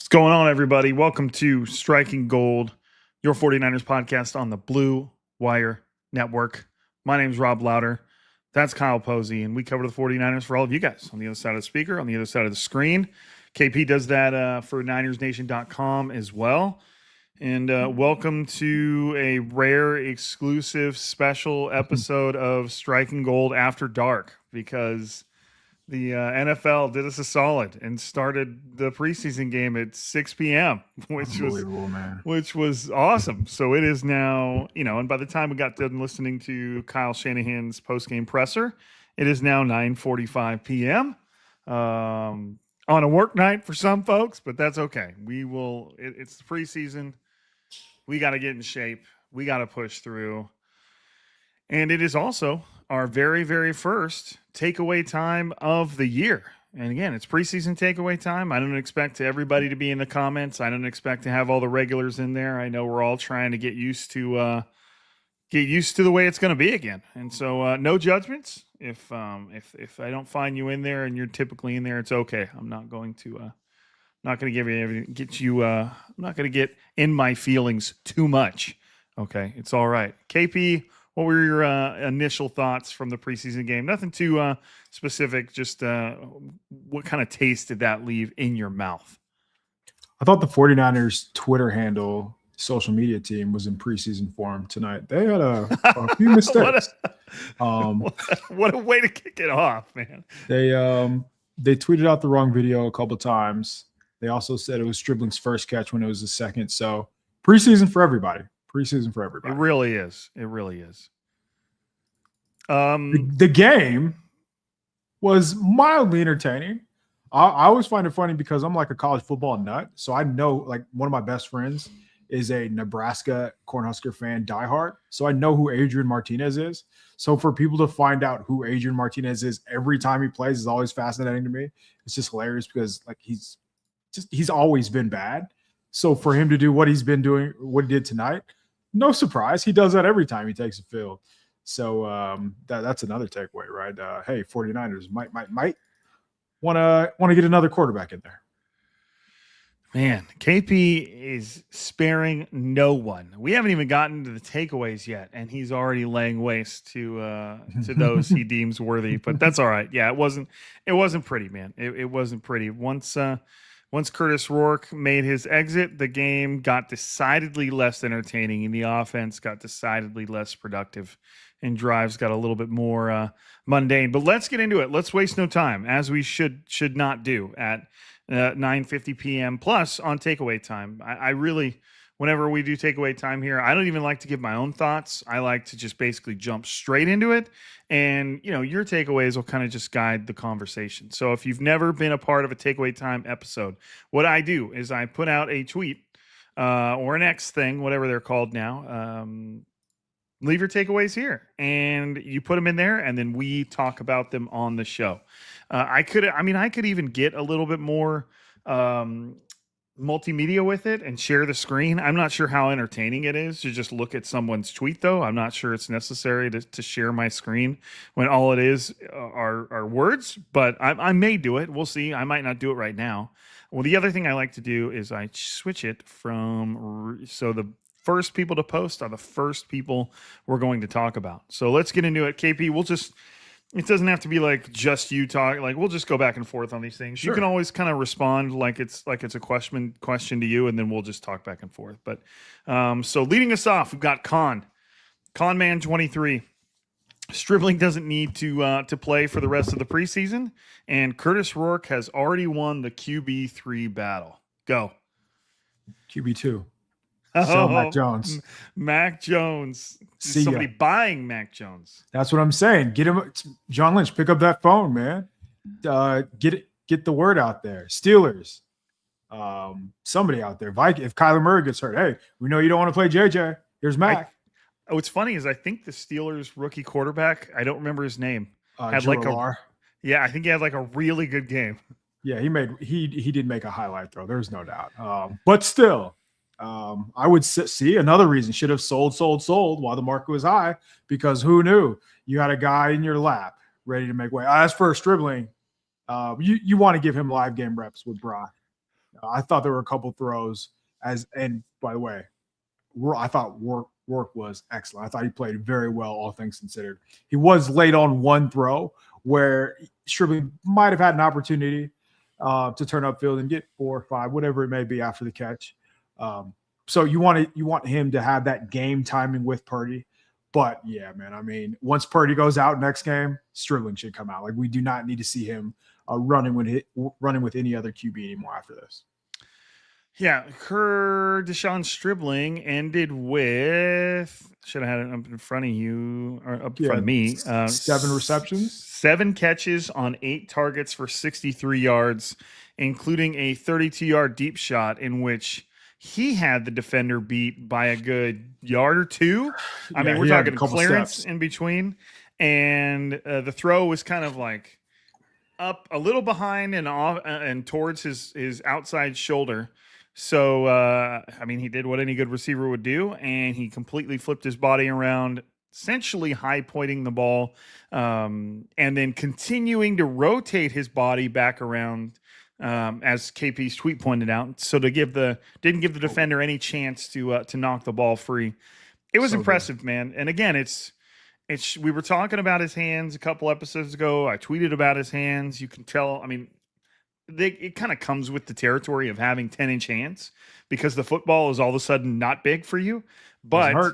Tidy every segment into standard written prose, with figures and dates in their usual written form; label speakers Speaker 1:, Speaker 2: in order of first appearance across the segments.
Speaker 1: What's going on, everybody? Welcome to Striking Gold, your 49ers podcast on the Blue Wire Network. My name's Rob Lowder. That's Kyle Posey, and we cover the 49ers for all of you guys on the other side of the speaker, on the other side of the screen. KP does that for NinersNation.com as well. And welcome to a rare, exclusive, special episode of Striking Gold After Dark, because the NFL did us a solid and started the preseason game at 6 p.m., which was awesome. So it is now, and by the time we got done listening to Kyle Shanahan's post-game presser, it is now 9:45 p.m. On a work night for some folks, but that's okay. It's the preseason. We got to get in shape. We got to push through. And it is also our very, very first takeaway time of the year. And again, it's preseason takeaway time. I don't expect everybody to be in the comments. I don't expect to have all the regulars in there. I know we're all trying to get used to the way it's going to be again. And so no judgments. If I don't find you in there and you're typically in there, it's okay. I'm not going to I'm not going to get in my feelings too much. Okay, it's all right. KP, what were your initial thoughts from the preseason game? Nothing too specific, just what kind of taste did that leave in your mouth?
Speaker 2: I thought the 49ers Twitter handle, social media team, was in preseason form tonight. They had a few mistakes.
Speaker 1: What a way to kick it off, man.
Speaker 2: They tweeted out the wrong video a couple times. They also said it was Stribling's first catch when it was the second. So preseason for everybody. Preseason for everybody.
Speaker 1: It really is. It really is.
Speaker 2: The game was mildly entertaining. I always find it funny because I'm like a college football nut. So I know, like, one of my best friends is a Nebraska Cornhusker fan, diehard. So I know who Adrian Martinez is. So for people to find out who Adrian Martinez is every time he plays is always fascinating to me. It's just hilarious because, like, he's always been bad. So for him to do what he's been doing, what he did tonight, no surprise. He does that every time he takes a field. So that's another takeaway, right? Hey, 49ers might want to get another quarterback in there.
Speaker 1: Man, KP is sparing no one. We haven't even gotten to the takeaways yet, and he's already laying waste to those he deems worthy. But that's all right. Yeah, it wasn't pretty, man. It wasn't pretty. Once Curtis Rourke made his exit, the game got decidedly less entertaining, and the offense got decidedly less productive, and drives got a little bit more mundane. But let's get into it. Let's waste no time, as we should not do at 9:50 p.m. plus on takeaway time. I really, whenever we do takeaway time here, I don't even like to give my own thoughts. I like to just basically jump straight into it. And, your takeaways will kind of just guide the conversation. So if you've never been a part of a takeaway time episode, what I do is I put out a tweet or an X thing, whatever they're called now. Leave your takeaways here, and you put them in there, and then we talk about them on the show. I could even get a little bit more multimedia with it and share the screen. I'm not sure how entertaining it is to just look at someone's tweet, though. I'm not sure it's necessary to share my screen when all it is are words, but I may do it. We'll see. I might not do it right now. Well, the other thing I like to do is I switch it from so the first people to post are the first people we're going to talk about. So let's get into it. KP, it doesn't have to be like just you talk. Like we'll just go back and forth on these things.
Speaker 2: Sure.
Speaker 1: You can always kind of respond like it's a question to you, and then we'll just talk back and forth. But so leading us off, we've got Con Man 23. Stribbling doesn't need to play for the rest of the preseason, and Curtis Rourke has already won the QB3 battle. Go.
Speaker 2: QB2. Sell Mac Jones.
Speaker 1: Mac Jones.
Speaker 2: See
Speaker 1: Somebody
Speaker 2: ya.
Speaker 1: buying Mac Jones.
Speaker 2: That's what I'm saying. Get him, John Lynch. Pick up that phone, man. Get the word out there. Steelers. Somebody out there. Viking. If Kyler Murray gets hurt, hey, we know you don't want to play JJ. Here's Mac.
Speaker 1: What's funny is I think the Steelers rookie quarterback, I don't remember his name, had
Speaker 2: Joe
Speaker 1: like
Speaker 2: Lar.
Speaker 1: I think he had like a really good game.
Speaker 2: Yeah, he did make a highlight throw. There's no doubt. But still, I would see another reason should have sold while the market was high, because who knew you had a guy in your lap ready to make way. As for Stribbling, you want to give him live game reps with Brock. I thought there were a couple throws and by the way, I thought Rourke was excellent. I thought he played very well, all things considered. He was late on one throw where Stribbling might have had an opportunity to turn upfield and get 4 or 5, whatever it may be after the catch. So you want him to have that game timing with Purdy. But yeah, man, I mean, once Purdy goes out next game, Stribbling should come out. Like we do not need to see him running with any other QB anymore after this.
Speaker 1: Yeah, De'Zhaun Stribling ended with, should have had it up in front of you or up in front of me.
Speaker 2: 7 receptions,
Speaker 1: 7 catches on 8 targets for 63 yards, including a 32-yard deep shot in which he had the defender beat by a good yard or 2. I mean, we're talking clearance steps in between, and the throw was kind of like up a little behind and off and towards his outside shoulder. So, I mean, he did what any good receiver would do, and he completely flipped his body around, essentially high pointing the ball, and then continuing to rotate his body back around, as KP's tweet pointed out. So didn't give the defender any chance to knock the ball free. It was impressive, man. And again, we were talking about his hands a couple episodes ago. I tweeted about his hands. You can tell. I mean, it kind of comes with the territory of having 10-inch hands because the football is all of a sudden not big for you. But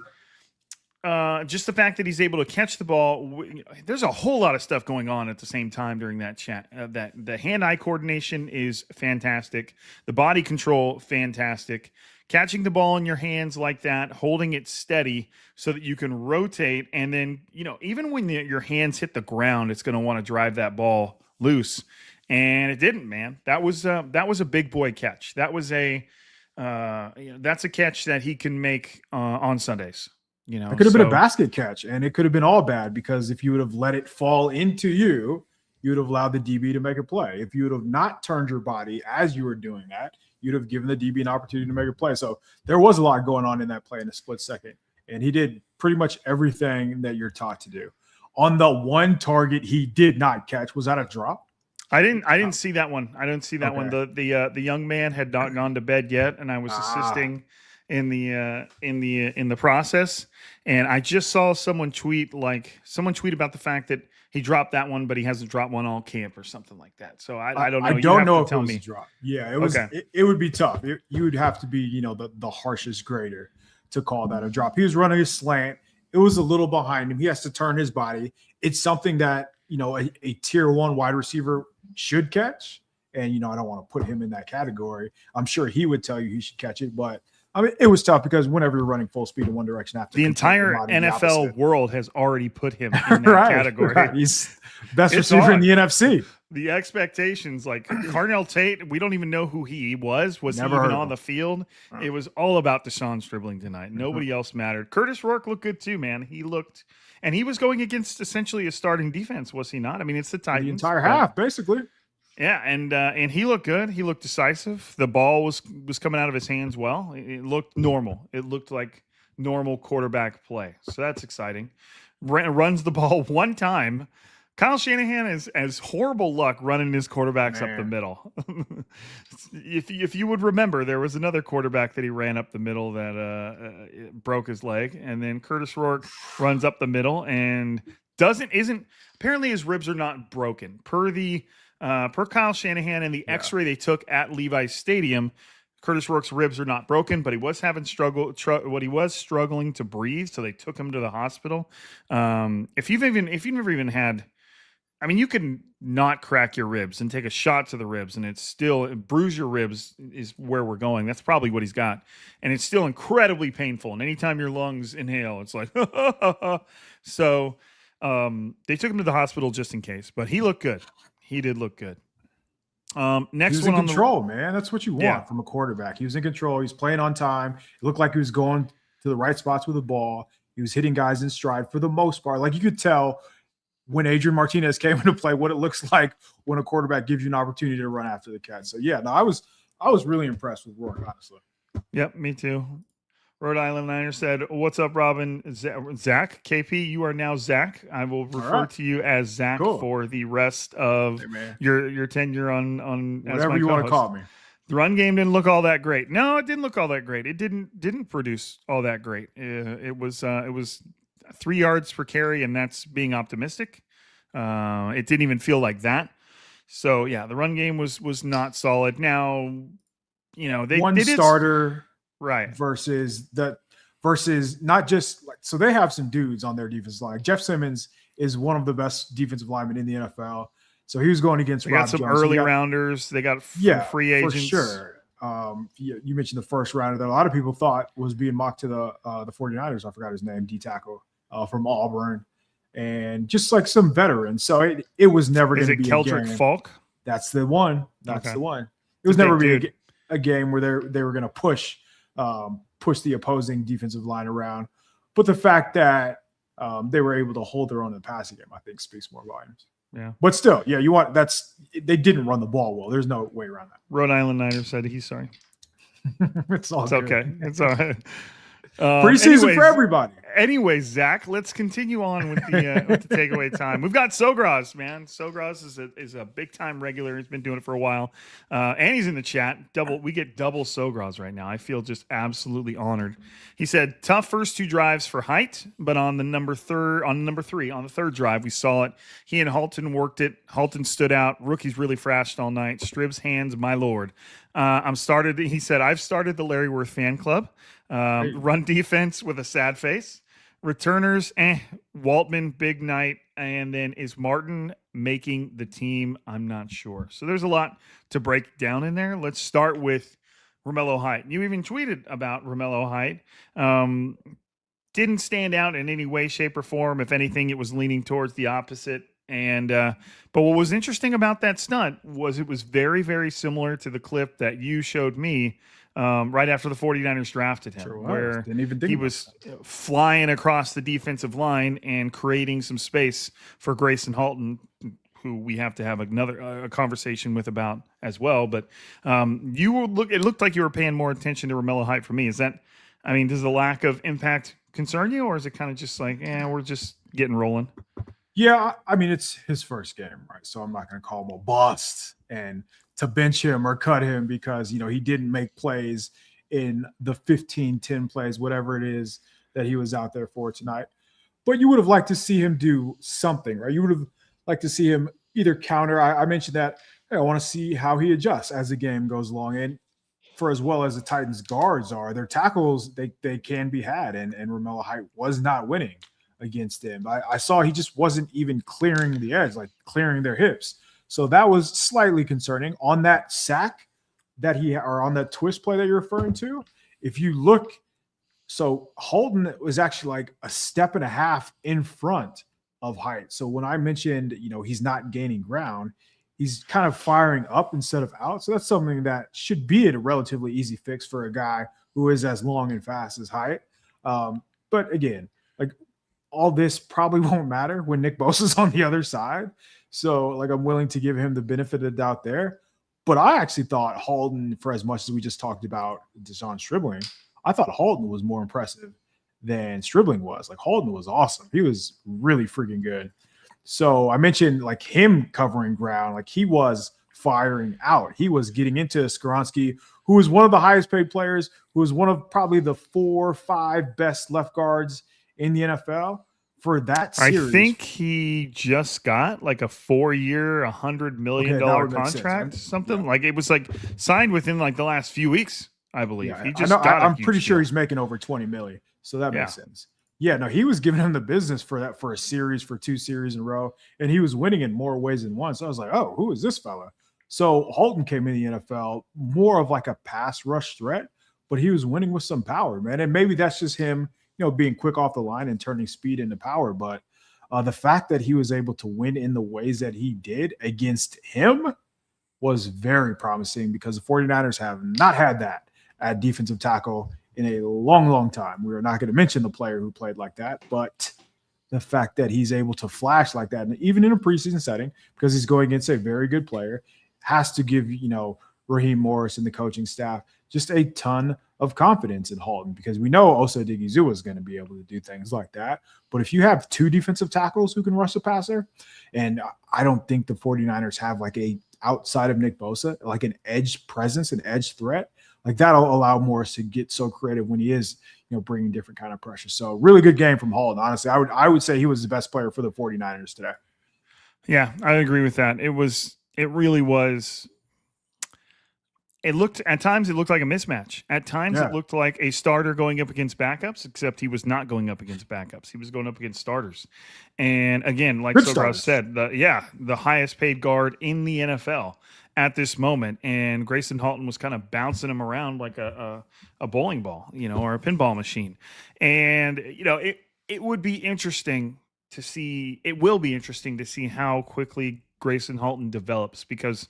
Speaker 1: just the fact that he's able to catch the ball, there's a whole lot of stuff going on at the same time during that chat. That the hand-eye coordination is fantastic. The body control, fantastic. Catching the ball in your hands like that, holding it steady so that you can rotate. And then, even when your hands hit the ground, it's going to want to drive that ball loose. And it didn't, man. That was a big boy catch. That was that's a catch that he can make on Sundays.
Speaker 2: It could have been a basket catch, and it could have been all bad because if you would have let it fall into you, you would have allowed the DB to make a play. If you would have not turned your body as you were doing that, you'd have given the DB an opportunity to make a play. So there was a lot going on in that play in a split second, and he did pretty much everything that you're taught to do. On the one target he did not catch, was that a drop?
Speaker 1: I didn't see that one. I didn't see that one. The young man had not gone to bed yet, and I was assisting in the process. And I just saw someone tweet about the fact that he dropped that one, but he hasn't dropped one all camp or something like that. So I don't know.
Speaker 2: I don't know if it was a drop. Yeah, it was. Okay. It would be tough. You would have to be the harshest grader to call that a drop. He was running a slant. It was a little behind him. He has to turn his body. It's something that a tier 1 wide receiver should catch. And, I don't want to put him in that category. I'm sure he would tell you he should catch it. But, I mean, it was tough because whenever you're running full speed in one direction, after
Speaker 1: the entire NFL world has already put him in that category.
Speaker 2: Right. He's best receiver in the NFC.
Speaker 1: The expectations, like Carnell Tate, we don't even know who he was. Was he even on the field? It was all about De'Zhaun Stribling tonight. Nobody else mattered. Curtis Rourke looked good too, man. He looked, and he was going against essentially a starting defense, was he not? I mean, it's the Titans.
Speaker 2: The entire half, basically.
Speaker 1: Yeah, and he looked good. He looked decisive. The ball was coming out of his hands well. It looked normal. It looked like normal quarterback play. So that's exciting. Runs the ball one time Kyle Shanahan has horrible luck running his quarterbacks up the
Speaker 2: Man.
Speaker 1: middle. if you would remember, there was another quarterback that he ran up the middle that broke his leg, and then Curtis Rourke runs up the middle and isn't apparently his ribs are not broken per Kyle Shanahan and the X-ray they took at Levi's Stadium. Curtis Rourke's ribs are not broken, but he was having struggling to breathe, so they took him to the hospital. If you've never even had, I mean, you can not crack your ribs and take a shot to the ribs, and bruise your ribs is where we're going. That's probably what he's got, and it's still incredibly painful. And anytime your lungs inhale, it's like, so they took him to the hospital just in case. But he looked good. He did look good. Next
Speaker 2: he was
Speaker 1: one
Speaker 2: in control, man. That's what you want from a quarterback. He was in control. He was playing on time. It looked like he was going to the right spots with the ball. He was hitting guys in stride for the most part. Like you could tell when Adrian Martinez came into play what it looks like when a quarterback gives you an opportunity to run after the catch. So yeah, no, I was really impressed with Rourke, honestly.
Speaker 1: Yep, me too. Rhode Island Niner said, "What's up, Robin? Zach, KP, you are now Zach. I will refer to you as Zach for the rest of your tenure on
Speaker 2: whatever you want to call me."
Speaker 1: The run game didn't look all that great. No, it didn't look all that great. It didn't produce all that great. It was 3 yards per carry, and that's being optimistic. It didn't even feel like that. So yeah, the run game was not solid. Now, they
Speaker 2: starter.
Speaker 1: Right.
Speaker 2: Versus not just like, so they have some dudes on their defensive line. Jeff Simmons is one of the best defensive linemen in the NFL. So he was going against
Speaker 1: Rob some Jones. Early rounders. They got free agents.
Speaker 2: For sure. You mentioned the first rounder that a lot of people thought was being mocked to the 49ers. I forgot his name, D tackle from Auburn, and just like some veterans. So it was never going to be
Speaker 1: Keldrick Falk?
Speaker 2: That's the one. That's the one. It was never be a game where they were going to push the opposing defensive line around. But the fact that they were able to hold their own in the passing game, I think speaks more volumes.
Speaker 1: Yeah.
Speaker 2: But still, yeah, they didn't run the ball well. There's no way around that.
Speaker 1: Rhode Island Niner said he's sorry.
Speaker 2: It's
Speaker 1: okay. It's all right.
Speaker 2: Preseason for everybody.
Speaker 1: Anyways, Zach, let's continue on with the takeaway time. We've got Sogras, man. Sogras is a big time regular. He's been doing it for a while, and he's in the chat. We get double Sogras right now. I feel just absolutely honored. He said, "Tough first 2 drives for Height, but on the third drive, we saw it. He and Halton worked it. Halton stood out. Rookies really thrashed all night. Strib's hands, my lord." He said, "I've started the Larry Worth fan club. Run defense with a sad face. Returners, Waltman, big night. And then is Martin making the team? I'm not sure." So there's a lot to break down in there. Let's start with Romello Height. You even tweeted about Romello Height. Didn't stand out in any way, shape, or form. If anything, it was leaning towards the opposite. And but what was interesting about that stunt was it was very, very similar to the clip that you showed me right after the 49ers drafted him, where he was flying across the defensive line and creating some space for Grayson Halton, who we have to have a conversation with about as well. But it looked like you were paying more attention to Romello Height for me. Does the lack of impact concern you, or is it kind of just like, we're just getting rolling?
Speaker 2: Yeah, I mean, it's his first game, right? So I'm not going to call him a bust and to bench him or cut him because, he didn't make plays in the 15-10 plays, whatever it is that he was out there for tonight. But you would have liked to see him do something, right? You would have liked to see him either counter. I mentioned that I want to see how he adjusts as the game goes along. And for as well as the Titans guards are, their tackles, they can be had. And Romello Height was not winning against them. I saw he just wasn't even clearing the edge, like clearing their hips. So that was slightly concerning. On that sack or on that twist play that you're referring to, if you look, so Halton was actually like a step and a half in front of Height. So when I mentioned, he's not gaining ground, he's kind of firing up instead of out. So that's something that should be a relatively easy fix for a guy who is as long and fast as Height. But again, like, all this probably won't matter when Nick Bosa's on the other side. So, like, I'm willing to give him the benefit of the doubt there. But I actually thought Halton, for as much as we just talked about De'Zhaun Stribling, I thought Halton was more impressive than Stribbling was. Like, Halton was awesome. He was really freaking good. So I mentioned like him covering ground, like he was firing out. He was getting into Skoronski, who was one of the highest paid players, who was one of probably the 4 or 5 best left guards in the NFL for that
Speaker 1: I
Speaker 2: series.
Speaker 1: think he just got like a 4-year, $100 million contract, something like it was like signed within like the last few weeks, I believe.
Speaker 2: Yeah,
Speaker 1: he just got
Speaker 2: I'm pretty sure he's making over 20 million. So that makes sense. Yeah, no, he was giving him the business for that for a series, for 2 series in a row, and he was winning in more ways than one. So I was like, oh, who is this fella? So Halton came in the NFL more of like a pass rush threat, but he was winning with some power, man. And maybe that's just him, being quick off the line and turning speed into power. But the fact that he was able to win in the ways that he did against him was very promising, because the 49ers have not had that at defensive tackle in a long, long time. We are not going to mention the player who played like that, but the fact that he's able to flash like that, and even in a preseason setting, because he's going against a very good player, has to give, Raheem Morris and the coaching staff just a ton of confidence in Halton, because we know Osa Odighizuwa is going to be able to do things like that. But if you have 2 defensive tackles who can rush the passer, and I don't think the 49ers have like a, outside of Nick Bosa, like an edge presence, an edge threat, like that'll allow Morris to get so creative when he is, bringing different kind of pressure. So really good game from Halton. Honestly, I would say he was the best player for the 49ers today.
Speaker 1: Yeah, I agree with that. It really was. At times it looked like a mismatch. At times it looked like a starter going up against backups, except he was not going up against backups. He was going up against starters. And again, like Sogras said, the highest paid guard in the NFL at this moment. And Grayson Halton was kind of bouncing him around like a bowling ball, or a pinball machine. And, it would be interesting to see. It will be interesting to see how quickly Grayson Halton develops, because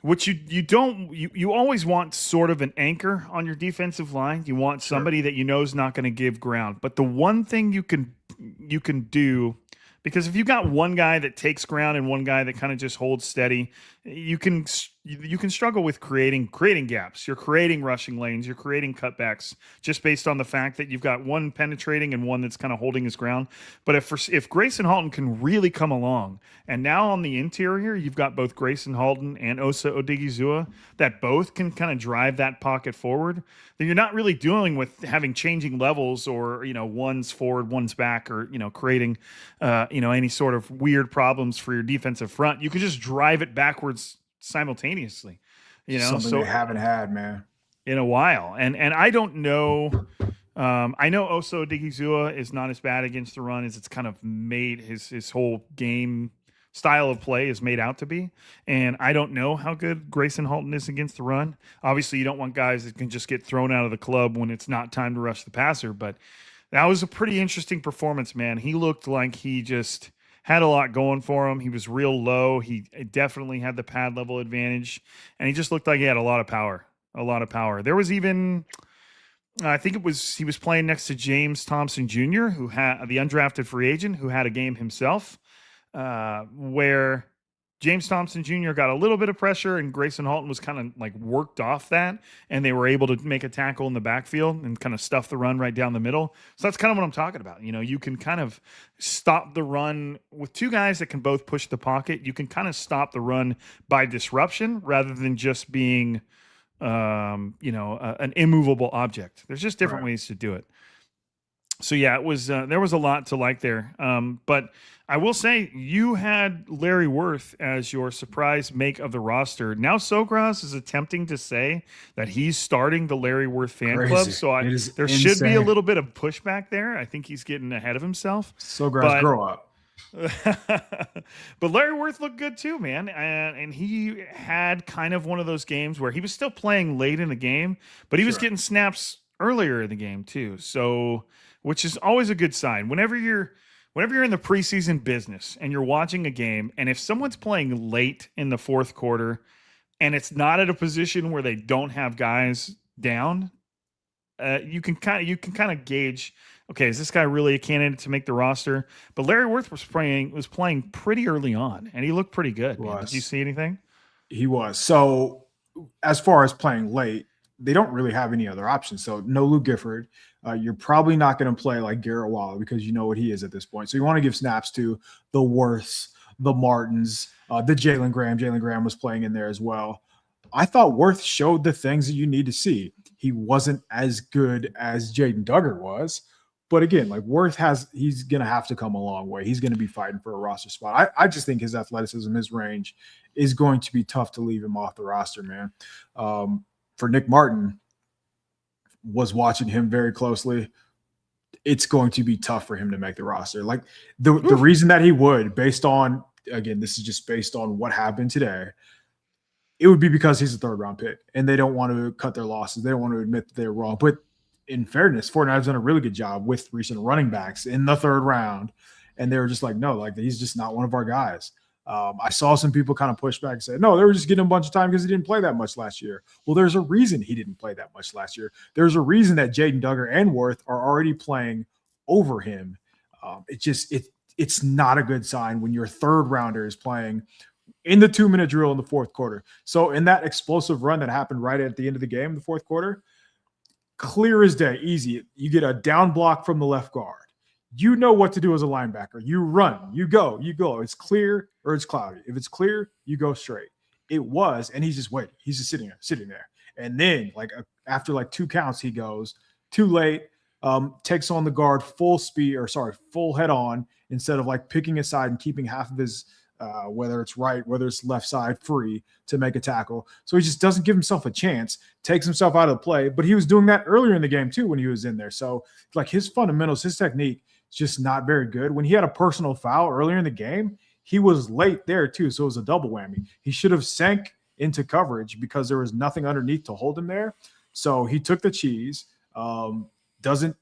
Speaker 1: what you always want sort of an anchor on your defensive line. You want somebody that is not going to give ground. But the one thing you can do, because if you got one guy that takes ground and one guy that kind of just holds steady, you can struggle with creating gaps. You're creating rushing lanes. You're creating cutbacks just based on the fact that you've got one penetrating and one that's kind of holding his ground. But if Grayson Halton can really come along, and now on the interior you've got both Grayson Halton and Osa Odighizuwa that both can kind of drive that pocket forward, then you're not really dealing with having changing levels or one's forward, one's back, or creating any sort of weird problems for your defensive front. You can just drive it backwards simultaneously,
Speaker 2: something they haven't had, man,
Speaker 1: in a while. And I don't know. I know Osa Odighizuwa is not as bad against the run as it's kind of made his whole game style of play is made out to be. And I don't know how good Grayson Halton is against the run. Obviously, you don't want guys that can just get thrown out of the club when it's not time to rush the passer. But that was a pretty interesting performance, man. He looked like he just had a lot going for him. He was real low. He definitely had the pad level advantage, and he just looked like he had a lot of power. There was even, I think he was playing next to James Thompson Jr., who had the undrafted free agent, who had a game himself, where James Thompson Jr. got a little bit of pressure, and Grayson Halton was kind of like worked off that, and they were able to make a tackle in the backfield and kind of stuff the run right down the middle. So that's kind of what I'm talking about. You can kind of stop the run with 2 guys that can both push the pocket. You can kind of stop the run by disruption rather than just being, an immovable object. There's just different ways to do it. So yeah, it was there was a lot to like there. But I will say you had Larry Worth as your surprise make of the roster. Now Sogras is attempting to say that he's starting the Larry Worth fan club. So there should be a little bit of pushback there. I think he's getting ahead of himself.
Speaker 2: Sogras, grow up.
Speaker 1: But Larry Worth looked good too, man. And he had kind of one of those games where he was still playing late in the game, but he was getting snaps earlier in the game too. So, which is always a good sign. Whenever you're in the preseason business and you're watching a game, and if someone's playing late in the fourth quarter and it's not at a position where they don't have guys down, you can kind of gauge, okay, is this guy really a candidate to make the roster? But Larry Worth was playing pretty early on, and he looked pretty good. Did you see anything?
Speaker 2: He was. So as far as playing late, they don't really have any other options. So no Luke Gifford. You're probably not going to play like Garrett Waller because you know what he is at this point. So you want to give snaps to the Worths, the Martins, the Jalen Graham. Jalen Graham was playing in there as well. I thought Worth showed the things that you need to see. He wasn't as good as Jaden Duggar was. But again, like Worth he's going to have to come a long way. He's going to be fighting for a roster spot. I just think his athleticism, his range is going to be tough to leave him off the roster, man. For Nick Martin, was watching him very closely. It's going to be tough for him to make the roster. Like the reason that he would, based on, again, this is just based on what happened today, it would be because he's a third-round pick, and they don't want to cut their losses. They don't want to admit that they're wrong. But in fairness, 49ers done a really good job with recent running backs in the third round, and they were just like, no, like he's just not one of our guys. I saw some people kind of push back and say, no, they were just getting him a bunch of time because he didn't play that much last year. Well, there's a reason he didn't play that much last year. There's a reason that Jaden Duggar and Worth are already playing over him. It's not a good sign when your third rounder is playing in the 2-minute drill in the fourth quarter. So in that explosive run that happened right at the end of the game, the fourth quarter, clear as day, easy. You get a down block from the left guard. You know what to do as a linebacker. You run, you go. It's clear or it's cloudy. If it's clear, you go straight. It was, and he's just waiting. He's just sitting there. And then, after 2 counts, he goes too late, takes on the guard full head on instead of picking a side and keeping half of his, whether it's right, whether it's left side, free to make a tackle. So he just doesn't give himself a chance, takes himself out of the play. But he was doing that earlier in the game too when he was in there. So his fundamentals, his technique, just not very good. When he had a personal foul earlier in the game, he was late there too, so it was a double whammy. He should have sank into coverage because there was nothing underneath to hold him there. So he took the cheese, doesn't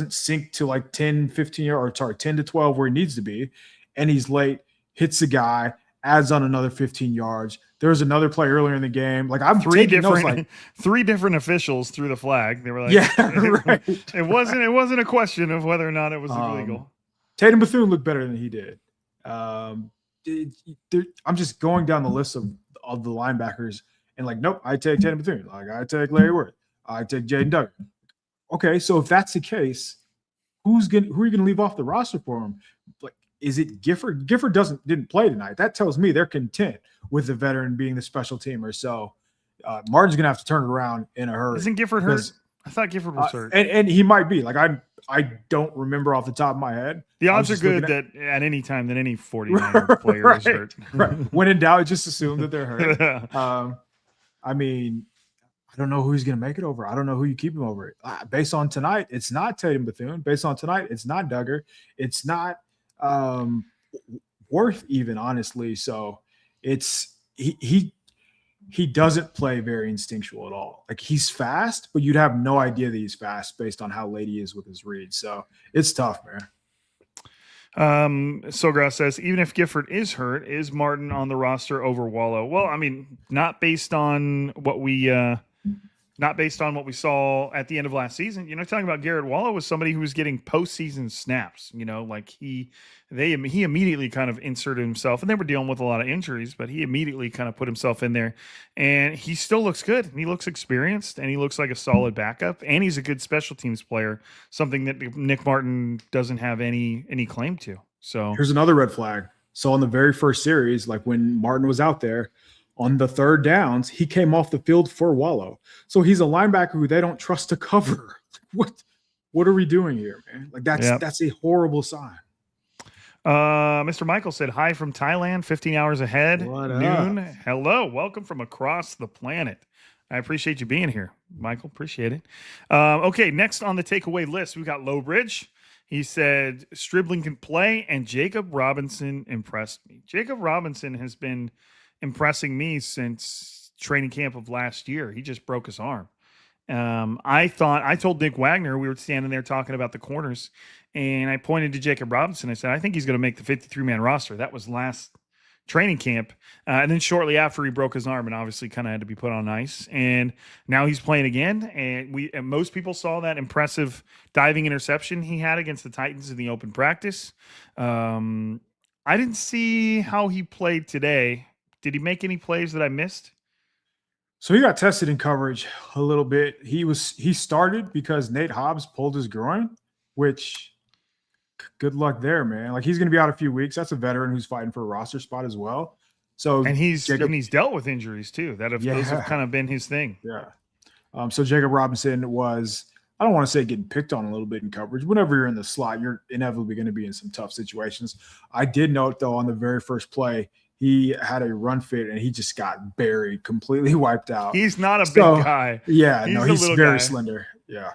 Speaker 2: sink to 10 to 12 where he needs to be, and he's late, hits the guy, adds on another 15 yards. There was another play earlier in the game. I'm
Speaker 1: three different officials threw the flag. They were like,
Speaker 2: yeah, right.
Speaker 1: It wasn't a question of whether or not it was illegal.
Speaker 2: Tatum Bethune looked better than he did. I'm just going down the list of the linebackers and nope, I take Tatum Bethune. I take Larry Worth. I take Jaden Duggar. Okay, so if that's the case, who are you gonna leave off the roster for him? Is it Gifford? Gifford didn't play tonight. That tells me they're content with the veteran being the special teamer. So Martin's gonna have to turn it around in a hurry.
Speaker 1: Isn't Gifford hurt? I thought Gifford was hurt.
Speaker 2: And he might be. I don't remember off the top of my head.
Speaker 1: The odds are good that at any time that any 49er player is hurt.
Speaker 2: Right. When in doubt, just assume that they're hurt. I mean, I don't know who he's going to make it over. I don't know who you keep him over. Based on tonight, it's not Tatum Bethune. Based on tonight, it's not Duggar. It's not Worth even, honestly. So it's he doesn't play very instinctual at all. He's fast, but you'd have no idea that he's fast based on how late he is with his reads. So it's tough, man.
Speaker 1: Sogras says, even if Gifford is hurt, is Martin on the roster over Wallow? Well, I mean, not based on what we saw at the end of last season. Talking about Garrett Wallow was somebody who was getting postseason snaps. He immediately kind of inserted himself, and they were dealing with a lot of injuries, but he immediately kind of put himself in there, and he still looks good. And he looks experienced, and he looks like a solid backup, and he's a good special teams player, something that Nick Martin doesn't have any claim to. So
Speaker 2: here's another red flag. So on the very first series, when Martin was out there, on the third downs, he came off the field for Wallow. So he's a linebacker who they don't trust to cover. What are we doing here, man? That's a horrible sign.
Speaker 1: Mr. Michael said, hi from Thailand, 15 hours ahead, noon. Hello, welcome from across the planet. I appreciate you being here, Michael. Appreciate it. Okay, next on the takeaway list, we got Lowbridge. He said, Stribbling can play, and Jacob Robinson impressed me. Jacob Robinson has been impressing me since training camp of last year. He just broke his arm. I told Nick Wagner, we were standing there talking about the corners, and I pointed to Jacob Robinson. I said, I think he's going to make the 53-man roster. That was last training camp. And then shortly after, he broke his arm and obviously kind of had to be put on ice. And now he's playing again. And most people saw that impressive diving interception he had against the Titans in the open practice. I didn't see how he played today. Did he make any plays that I missed?
Speaker 2: So he got tested in coverage a little bit. He started because Nate Hobbs pulled his groin, which good luck there, man. Like he's going to be out a few weeks. That's a veteran who's fighting for a roster spot as well. So
Speaker 1: and he's dealt with injuries too. Those have kind of been his thing.
Speaker 2: Yeah. So Jacob Robinson was, I don't want to say getting picked on a little bit in coverage. Whenever you're in the slot, you're inevitably going to be in some tough situations. I did note though on the very first play, he had a run fit and he just got buried, completely wiped out.
Speaker 1: He's not a big guy.
Speaker 2: Yeah, he's very slender. Yeah.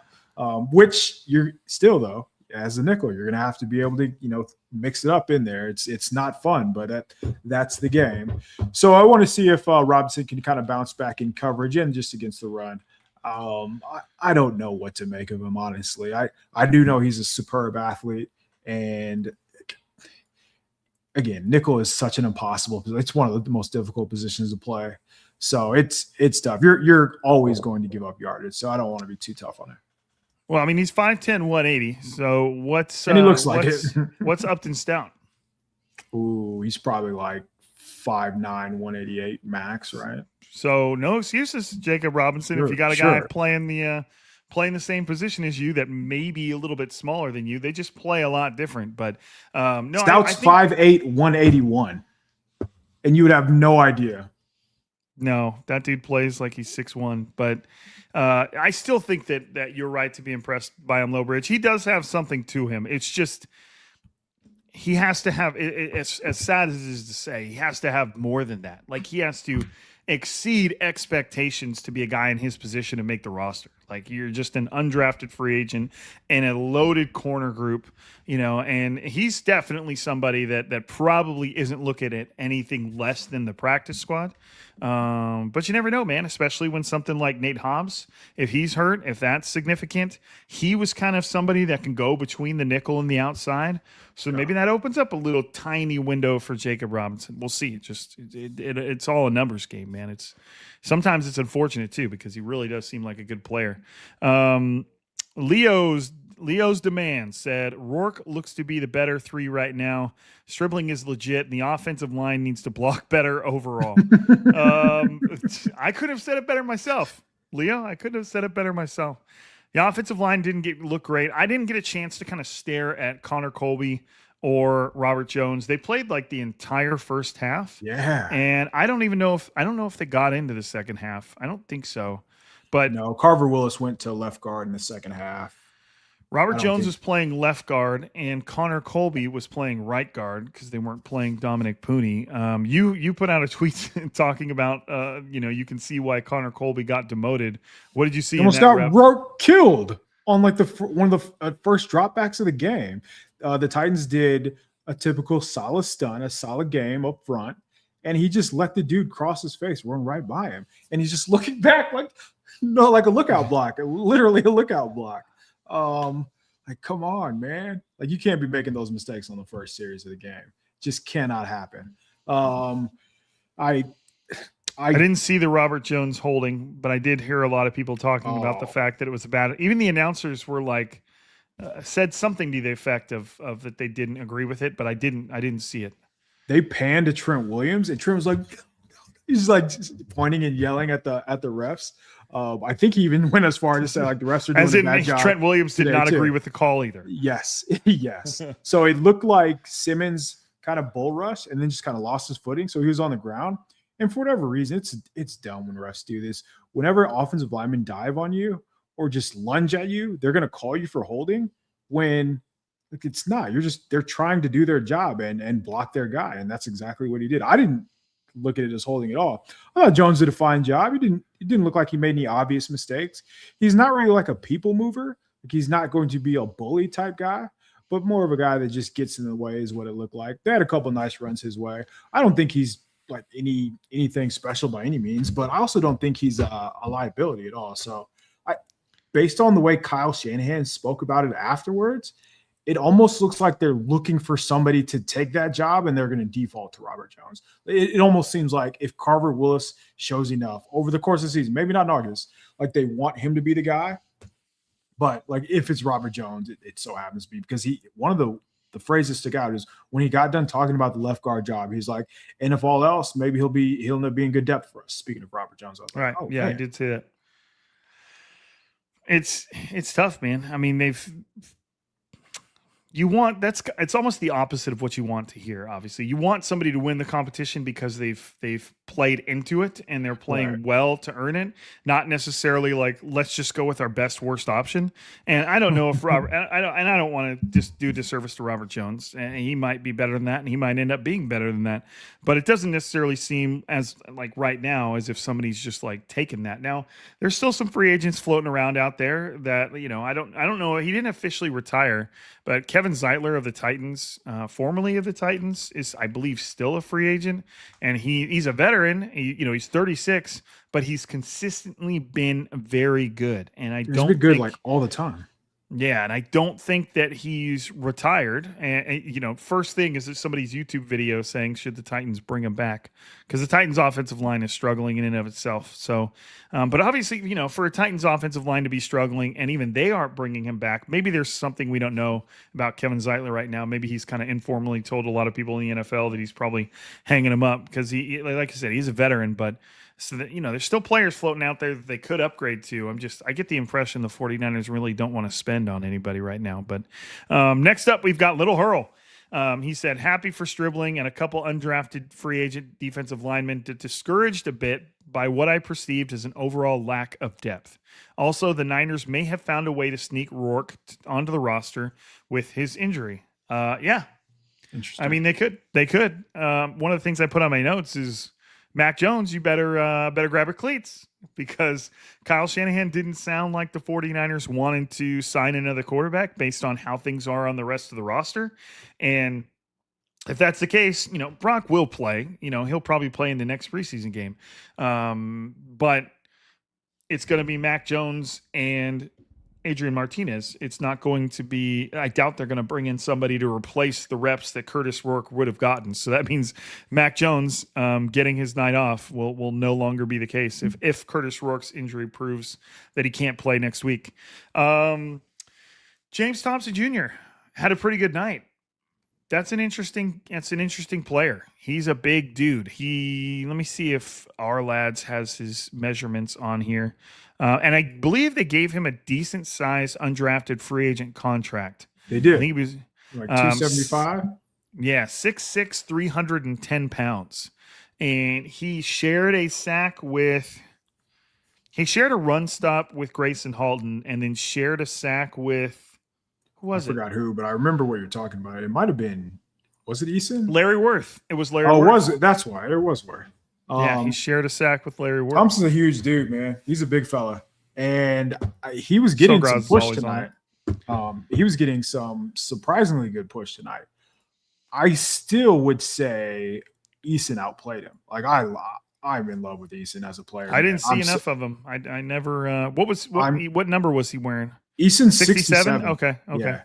Speaker 2: Which you're still though, as a nickel, you're going to have to be able to, mix it up in there. It's not fun, but that's the game. So I want to see if Robinson can kind of bounce back in coverage and just against the run. I don't know what to make of him, honestly. I do know he's a superb athlete, and again, nickel is such an impossible position. It's one of the most difficult positions to play. So it's tough. You're always going to give up yardage. So I don't want to be too tough on it.
Speaker 1: Well, I mean, he's 5'10", 180. So what's
Speaker 2: and he looks like it.
Speaker 1: What's Upton Stout?
Speaker 2: Ooh, he's probably like 5'9", 188 max, right?
Speaker 1: So no excuses, Jacob Robinson. If you got a guy playing the same position as you that may be a little bit smaller than you, they just play a lot different. But no,
Speaker 2: Stout's 5'8", 181, and you would have no idea.
Speaker 1: No, that dude plays like he's 6'1", but I still think that you're right to be impressed by him, Lowbridge. He does have something to him. It's just he has to have, as sad as it is to say, he has to have more than that. Like he has to exceed expectations to be a guy in his position and make the roster. Like you're just an undrafted free agent in a loaded corner group, and he's definitely somebody that probably isn't looking at anything less than the practice squad. But you never know, man, especially when something like Nate Hobbs, if he's hurt, if that's significant, he was kind of somebody that can go between the nickel and the outside. So maybe that opens up a little tiny window for Jacob Robinson. We'll see. It's all a numbers game, man. Sometimes it's unfortunate too, because he really does seem like a good player. Leo's demand said Rourke looks to be the better 3 right now. Stribbling is legit, and the offensive line needs to block better overall. I could have said it better myself, Leo. I could have said it better myself. The offensive line didn't look great. I didn't get a chance to kind of stare at Connor Colby or Robert Jones. They played like the entire first half.
Speaker 2: Yeah.
Speaker 1: And I don't know if they got into the second half. I don't think so. But
Speaker 2: no, Carver Willis went to left guard in the second half.
Speaker 1: Robert Jones was playing left guard, and Connor Colby was playing right guard because they weren't playing Dominic Pooney. You put out a tweet talking about, you can see why Connor Colby got demoted. What did you see?
Speaker 2: Almost got killed on like one of the first dropbacks of the game. The Titans did a typical solid stun, a solid game up front, and he just let the dude cross his face, run right by him, and he's just looking back like a lookout block, literally a lookout block. Like, come on, man. Like, you can't be making those mistakes on the first series of the game. Just cannot happen. I
Speaker 1: didn't see the Robert Jones holding, but I did hear a lot of people talking about the fact that it was a bad. Even the announcers were like, said something to the effect of that they didn't agree with it, but I didn't see it.
Speaker 2: They panned to Trent Williams, and Trent was like, he's like pointing and yelling at the refs. I think he even went as far as to say like the refs are doing a bad job.
Speaker 1: Trent Williams did not agree with the call either.
Speaker 2: Yes. So it looked like Simmons kind of bull rushed and then just kind of lost his footing. So he was on the ground. And for whatever reason, it's dumb when refs do this. Whenever offensive linemen dive on you or just lunge at you, they're going to call you for holding when like it's not. They're trying to do their job and block their guy. And that's exactly what he did. I didn't look at it as holding at all. I thought Jones did a fine job. It didn't look like he made any obvious mistakes. He's not really like a people mover. Like he's not going to be a bully type guy, but more of a guy that just gets in the way is what it looked like. They had a couple nice runs his way. I don't think he's like anything special by any means, but I also don't think he's a liability at all. So based on the way Kyle Shanahan spoke about it afterwards, it almost looks like they're looking for somebody to take that job and they're going to default to Robert Jones. It almost seems like if Carver Willis shows enough over the course of the season, maybe not in August, like they want him to be the guy. But like if it's Robert Jones, it so happens to be because one of the the phrase that stuck out is when he got done talking about the left guard job, he's like, and if all else, maybe he'll end up being good depth for us. Speaking of Robert Jones, I was like,
Speaker 1: Right.
Speaker 2: oh,
Speaker 1: Yeah,
Speaker 2: man.
Speaker 1: I did say that. It's tough, man. I mean, it's almost the opposite of what you want to hear. Obviously, you want somebody to win the competition because they've played into it and they're playing well to earn it, not necessarily like, let's just go with our best worst option. And I don't know if Robert, I don't want to just do disservice to Robert Jones, and he might be better than that, and he might end up being better than that, but it doesn't necessarily seem as like right now as if somebody's just like taking that. Now there's still some free agents floating around out there that, I don't know. He didn't officially retire, but Kevin Zeitler of the Titans, formerly of the Titans, is, I believe, still a free agent, and he's a veteran. He's 36, but he's consistently been very good. And
Speaker 2: He's been good like all the time.
Speaker 1: Yeah, and I don't think that he's retired. And first thing is that somebody's YouTube video saying, should the Titans bring him back? Because the Titans offensive line is struggling in and of itself. So, but obviously, for a Titans offensive line to be struggling and even they aren't bringing him back, maybe there's something we don't know about Kevin Zeitler right now. Maybe he's kind of informally told a lot of people in the NFL that he's probably hanging him up because he, like I said, he's a veteran, but so that, there's still players floating out there that they could upgrade to. I get the impression the 49ers really don't want to spend on anybody right now. But next up, we've got Little Hurl. He said, happy for Stribbling and a couple undrafted free agent defensive linemen, discouraged a bit by what I perceived as an overall lack of depth. Also, the Niners may have found a way to sneak Rourke onto the roster with his injury. Yeah.
Speaker 2: Interesting.
Speaker 1: I mean, they could. One of the things I put on my notes is, Mac Jones, you better grab your cleats, because Kyle Shanahan didn't sound like the 49ers wanted to sign another quarterback based on how things are on the rest of the roster. And if that's the case, Brock will play. He'll probably play in the next preseason game. But it's going to be Mac Jones and Adrian Martinez. It's not going to be, I doubt they're going to bring in somebody to replace the reps that Curtis Rourke would have gotten. So that means Mac Jones getting his night off will no longer be the case if Curtis Rourke's injury proves that he can't play next week. James Thompson Jr. had a pretty good night. That's an interesting player. He's a big dude. Let me see if our lads has his measurements on here. And I believe they gave him a decent size undrafted free agent contract.
Speaker 2: They did.
Speaker 1: I think he was
Speaker 2: like 275.
Speaker 1: Yeah, 6'6", 310 pounds. And he shared a run stop with Grayson Halton, and then shared a sack with,
Speaker 2: I forgot who, but I remember what you're talking about. It might have been, was it Eason?
Speaker 1: Larry Worth. It was Larry
Speaker 2: Worth.
Speaker 1: Oh,
Speaker 2: was it? That's why. It was Worth.
Speaker 1: Yeah, he shared a sack with Larry Worth.
Speaker 2: Thompson's a huge dude, man. He's a big fella. And he was getting some push tonight. He was getting some surprisingly good push tonight. I still would say Eason outplayed him. Like, I'm in love with Eason as a player.
Speaker 1: I didn't see enough of him. I never what number was he wearing?
Speaker 2: Eason 67.
Speaker 1: Okay.
Speaker 2: Yeah.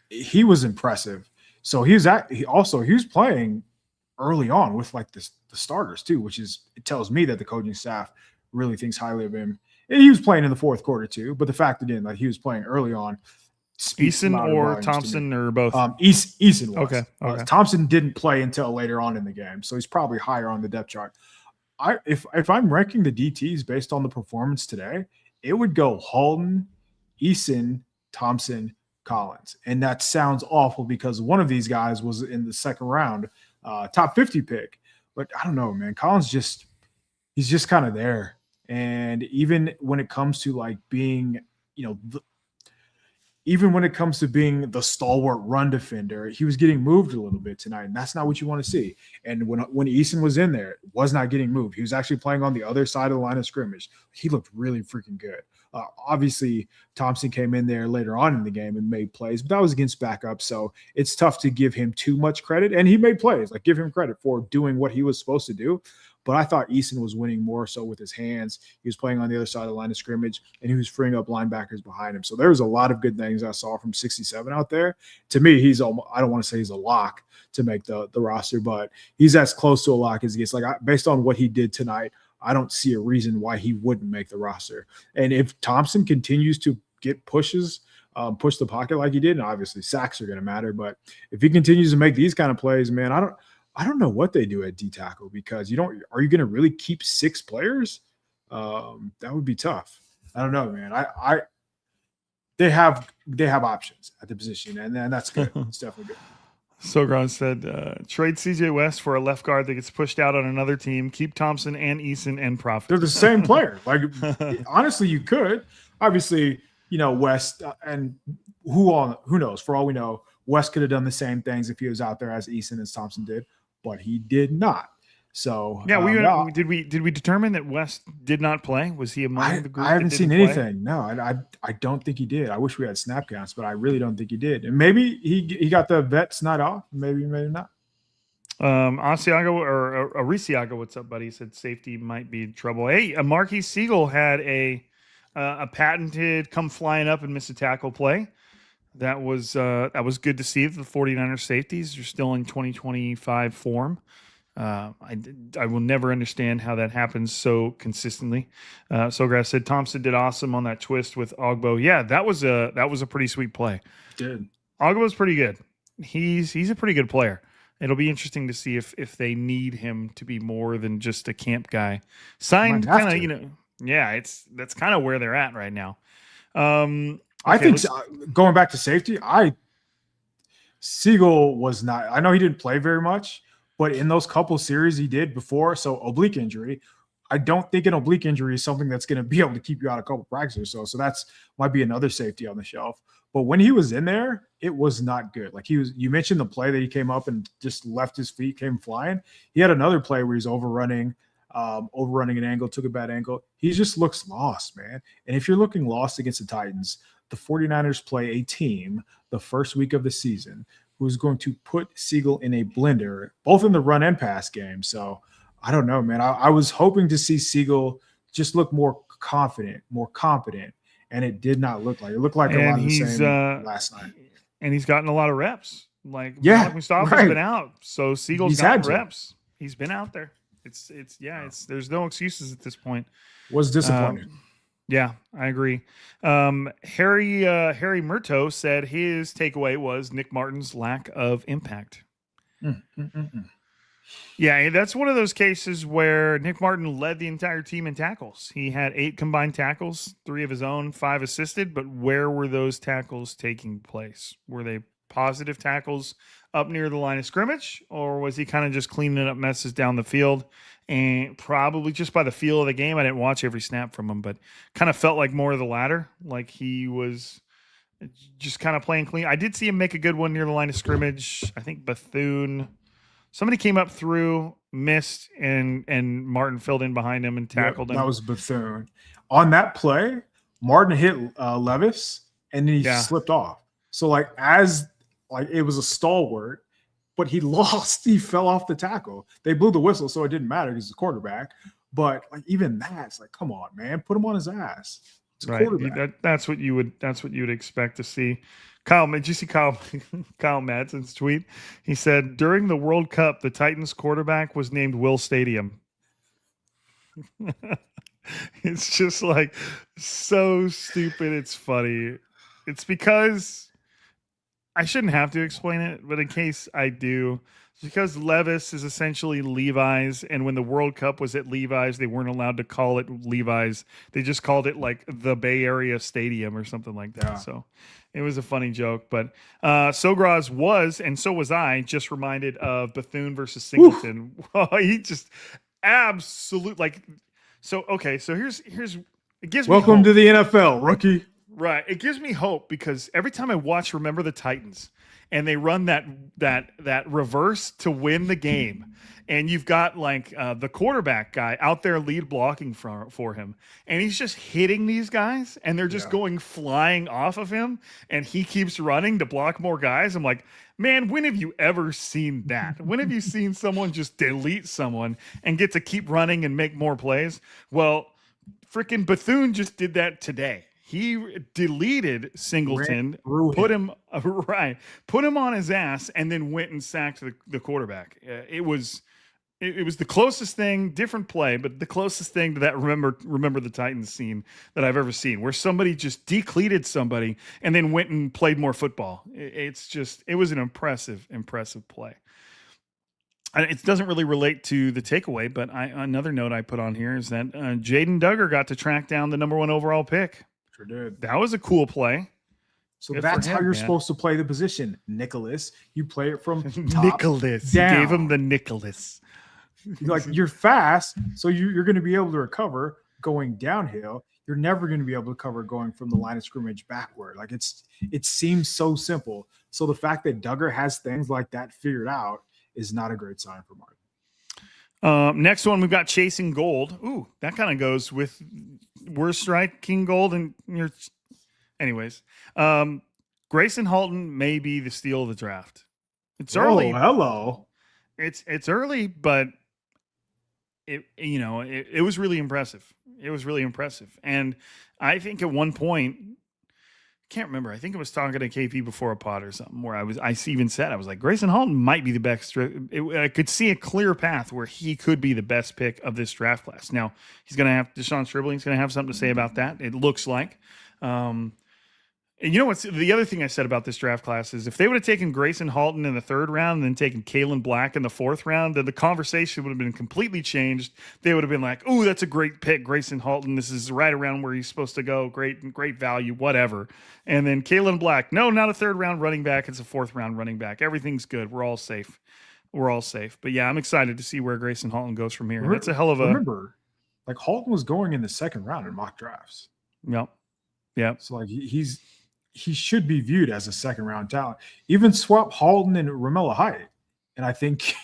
Speaker 2: He was impressive. So he was playing early on with like the starters too, it tells me that the coaching staff really thinks highly of him. And he was playing in the fourth quarter too, but the fact that he was playing early on.
Speaker 1: Eason or Thompson or both?
Speaker 2: Eason was.
Speaker 1: Okay.
Speaker 2: Thompson didn't play until later on in the game, so he's probably higher on the depth chart. If I'm ranking the DTs based on the performance today, it would go Halton, Eason, Thompson, Collins. And that sounds awful because one of these guys was in the second round, top 50 pick. But I don't know, man. Collins he's just kind of there. And even when it comes to like being, even when it comes to being the stalwart run defender, he was getting moved a little bit tonight, and that's not what you want to see. And when Eason was in there, was not getting moved. He was actually playing on the other side of the line of scrimmage. He looked really freaking good. Obviously, Thompson came in there later on in the game and made plays, but that was against backup, so it's tough to give him too much credit. And he made plays. Like, give him credit for doing what he was supposed to do. But I thought Eason was winning more so with his hands. He was playing on the other side of the line of scrimmage, and he was freeing up linebackers behind him. So there was a lot of good things I saw from 67 out there. To me, I don't want to say he's a lock to make the roster, but he's as close to a lock as he gets. Like, based on what he did tonight, I don't see a reason why he wouldn't make the roster. And if Thompson continues to get pushes push the pocket like he did. And obviously sacks are going to matter, but if he continues to make these kind of plays, man, I don't know what they do at D tackle, because are you going to really keep 6 players? That would be tough. I don't know, man. They have options at the position, and that's good. It's definitely good.
Speaker 1: Sogron said, trade CJ West for a left guard that gets pushed out on another team. Keep Thompson and Eason and profit.
Speaker 2: They're the same player. Like, honestly, you could. Obviously, West and who knows? For all we know, West could have done the same things if he was out there as Eason and Thompson did, but he did not. So
Speaker 1: yeah, did we determine that West did not play? Was he among the group?
Speaker 2: I haven't seen anything. No, I don't think he did. I wish we had snap counts, but I really don't think he did. And maybe he got the vet's night off. Maybe not.
Speaker 1: Asiago or Arisiago, what's up, buddy? He said safety might be in trouble. Hey, Marquis Siegel had a patented come flying up and miss a tackle play. That was good to see. The 49ers safeties are still in 2025 form. I will never understand how that happens so consistently. Sogras said Thompson did awesome on that twist with Ogbo. Yeah, that was a pretty sweet play.
Speaker 2: Did
Speaker 1: Ogbo's pretty good. He's a pretty good player. It'll be interesting to see if they need him to be more than just a camp guy. Signed, kind of, that's kind of where they're at right now.
Speaker 2: I think going back to safety, Siegel was not. I know he didn't play very much, but in those couple series he did before, so oblique injury, I don't think an oblique injury is something that's going to be able to keep you out a couple practices or so. So that's might be another safety on the shelf. But when he was in there, it was not good. Like you mentioned the play that he came up and just left his feet, came flying. He had another play where he's overrunning an angle, took a bad angle. He just looks lost, man. And if you're looking lost against the Titans, the 49ers play a team the first week of the season who's going to put Siegel in a blender, both in the run and pass game. So I don't know, man. I was hoping to see Siegel just look more confident, more competent, and it did not look like it. It looked like a lot of the same last night.
Speaker 1: And he's gotten a lot of reps. Like Mustafa's been out, so Siegel's gotten reps. He's been out there. It's there's no excuses at this point.
Speaker 2: Was disappointed.
Speaker 1: Yeah, I agree. Harry Murto said his takeaway was Nick Martin's lack of impact. Yeah, that's one of those cases where Nick Martin led the entire team in tackles. He had 8 combined tackles, 3 of his own, 5 assisted. But where were those tackles taking place? Were they positive tackles up near the line of scrimmage, or was he kind of just cleaning up messes down the field? And probably just by the feel of the game, I didn't watch every snap from him, but kind of felt like more of the latter, like he was just kind of playing clean. I did see him make a good one near the line of scrimmage. I think Bethune, somebody came up through, missed, and Martin filled in behind him and tackled him.
Speaker 2: That was Bethune. On that play, Martin hit Levis, and then he slipped off. So it was a stalwart, but he lost. He fell off the tackle. They blew the whistle, so it didn't matter because he's a quarterback. But even that's like, come on, man, put him on his ass. It's
Speaker 1: right. That's what you would expect to see. Kyle, did you see Kyle Madsen's tweet? He said during the World Cup, the Titans quarterback was named Will Stadium. It's just like so stupid. It's funny. It's because I shouldn't have to explain it, but in case I do, it's because Levis is essentially Levi's, and when the World Cup was at Levi's, they weren't allowed to call it Levi's. They just called it like the Bay Area Stadium or something like that. Yeah. So it was a funny joke, but Sogras was, and so was I, just reminded of Bethune versus Singleton. He just absolute So here's it gives me
Speaker 2: welcome to the NFL, rookie.
Speaker 1: Right. It gives me hope because every time I watch Remember the Titans and they run that reverse to win the game, and you've got the quarterback guy out there lead blocking for him, and he's just hitting these guys and they're just going flying off of him, and he keeps running to block more guys. I'm like, man, when have you ever seen that? When have you seen someone just delete someone and get to keep running and make more plays? Well, freaking Bethune just did that today. He deleted Singleton, put him on his ass, and then went and sacked the quarterback. It was it was the closest thing, different play, but the closest thing to that remember the Titans scene that I've ever seen, where somebody just decleated somebody and then went and played more football. It was an impressive play. It doesn't really relate to the takeaway, but another note I put on here is that Jaden Duggar got to track down the number 1 overall pick.
Speaker 2: Sure did.
Speaker 1: That was a cool play.
Speaker 2: So that's how you're supposed to play the position, Nicholas. You play it from top
Speaker 1: Nicholas.
Speaker 2: down.
Speaker 1: You gave him the Nicholas.
Speaker 2: Like, you're fast, so you're going to be able to recover going downhill. You're never going to be able to cover going from the line of scrimmage backward. Like, it seems so simple. So the fact that Duggar has things like that figured out is not a great sign for Martin.
Speaker 1: Next one, we've got chasing gold. Ooh, that kind of goes with we're striking gold, and you're. Anyways, Grayson Halton may be the steal of the draft. It's early.
Speaker 2: Hello.
Speaker 1: It's early, but it was really impressive. It was really impressive, and I think at one point, can't remember. I think I was talking to KP before a pod or something where I even said, I was like, Grayson Halton might be the best. I could see a clear path where he could be the best pick of this draft class. Now he's going to have De'Zhaun Stribling's going to have something to say about that. It looks like, and you know what's the other thing I said about this draft class is if they would have taken Grayson Halton in the 3rd round and then taken Kalen Black in the 4th round, then the conversation would have been completely changed. They would have been like, "Oh, that's a great pick, Grayson Halton. This is right around where he's supposed to go. Great value, whatever." And then Kalen Black, no, not a 3rd round running back. It's a 4th round running back. Everything's good. We're all safe. But yeah, I'm excited to see where Grayson Halton goes from here. That's a hell of a.
Speaker 2: Remember, like, Halton was going in the 2nd round in mock drafts.
Speaker 1: Yep.
Speaker 2: So like he should be viewed as a 2nd round talent. Even swap Halton and Romello Height. And I think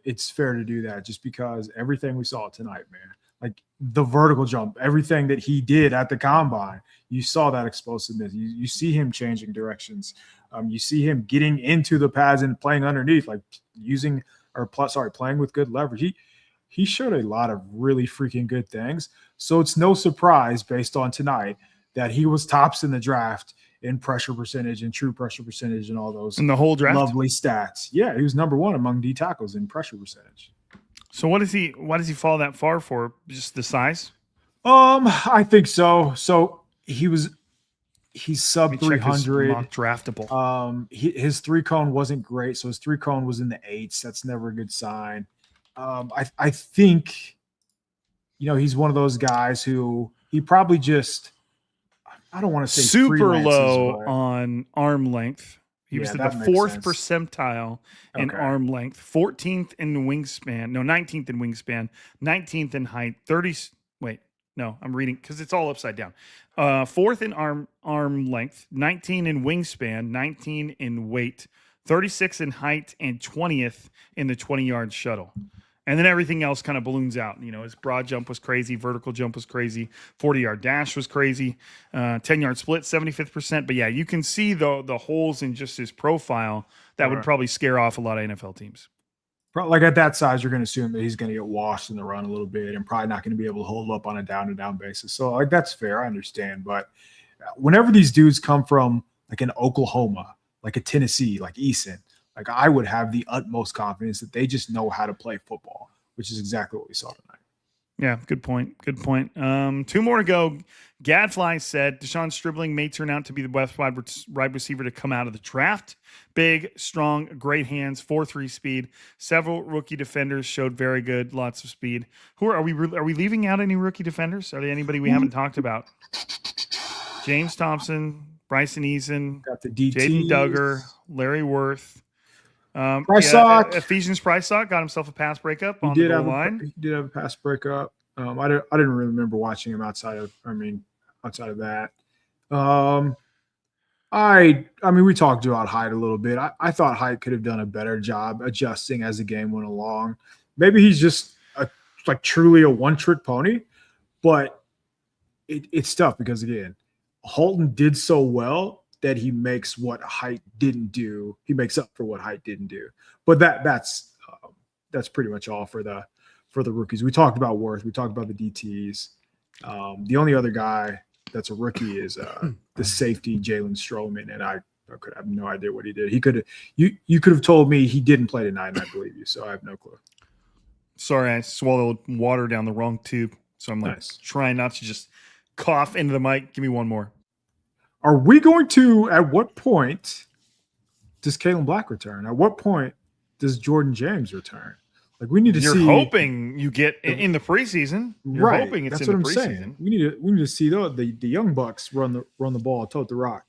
Speaker 2: it's fair to do that just because everything we saw tonight, man, like the vertical jump, everything that he did at the combine, you saw that explosiveness. You see him changing directions. You see him getting into the pads and playing underneath, like playing with good leverage. He showed a lot of really freaking good things. So it's no surprise based on tonight that he was tops in the draft in pressure percentage and true pressure percentage and all those
Speaker 1: in the whole draft.
Speaker 2: Lovely stats. Yeah, he was number 1 among D tackles in pressure percentage.
Speaker 1: So why does he fall that far for? Just the size?
Speaker 2: I think so. So he's sub 300.
Speaker 1: Mock draftable.
Speaker 2: His 3-cone wasn't great, so his 3-cone was in the 8s. That's never a good sign. I think, he's one of those guys who he probably just. I don't want to say
Speaker 1: super low on arm length. He was in the 4th percentile in arm length, 14th in wingspan. No, 19th in wingspan, 19th in height, 30. Wait, no, I'm reading because it's all upside down. 4th in arm length, 19 in wingspan, 19 in weight, 36 in height, and 20th in the 20-yard shuttle. And then everything else kind of balloons out. His broad jump was crazy. Vertical jump was crazy. 40-yard dash was crazy. 10-yard split, 75th percent. But, yeah, you can see the holes in just his profile that would probably scare off a lot of NFL teams.
Speaker 2: Like at that size, you're going to assume that he's going to get washed in the run a little bit and probably not going to be able to hold up on a down-to-down basis. So, like, that's fair. I understand. But whenever these dudes come from, like, an Oklahoma, like a Tennessee, like Eason, like I would have the utmost confidence that they just know how to play football, which is exactly what we saw tonight.
Speaker 1: Yeah, good point. 2 more to go. Gadfly said De'Zhaun Stribling may turn out to be the best wide receiver to come out of the draft. Big, strong, great hands, 4.3 speed. Several rookie defenders showed very good, lots of speed. Are we leaving out any rookie defenders? Are there anybody we haven't talked about? James Thompson, Bryson Eason, Jaden Duggar, Larry Worth. Ephesians Pricesock got himself a pass breakup on the goal line.
Speaker 2: He did have a pass breakup. I didn't really remember watching him outside of that. We talked about Hyde a little bit. I thought Hyde could have done a better job adjusting as the game went along. Maybe he's just truly a one-trick pony, but it's tough because, again, Halton did so well that he makes what Height didn't do. He makes up for what Height didn't do. But that's pretty much all for the rookies. We talked about Worth. We talked about the DTs. The only other guy that's a rookie is the safety Jalen Stroman, and I could have no idea what he did. You could have told me he didn't play tonight, and I believe you. So I have no clue.
Speaker 1: Sorry, I swallowed water down the wrong tube. So I'm like trying not to just cough into the mic. Give me one more.
Speaker 2: Are we going to, at what point does Kalen Black return? At what point does Jordan James return? Like we need to see.
Speaker 1: You're hoping you get in the preseason. You're hoping it's
Speaker 2: That's
Speaker 1: in
Speaker 2: what
Speaker 1: the
Speaker 2: I'm
Speaker 1: preseason.
Speaker 2: saying. We need to see the young bucks run the ball, tote the rock,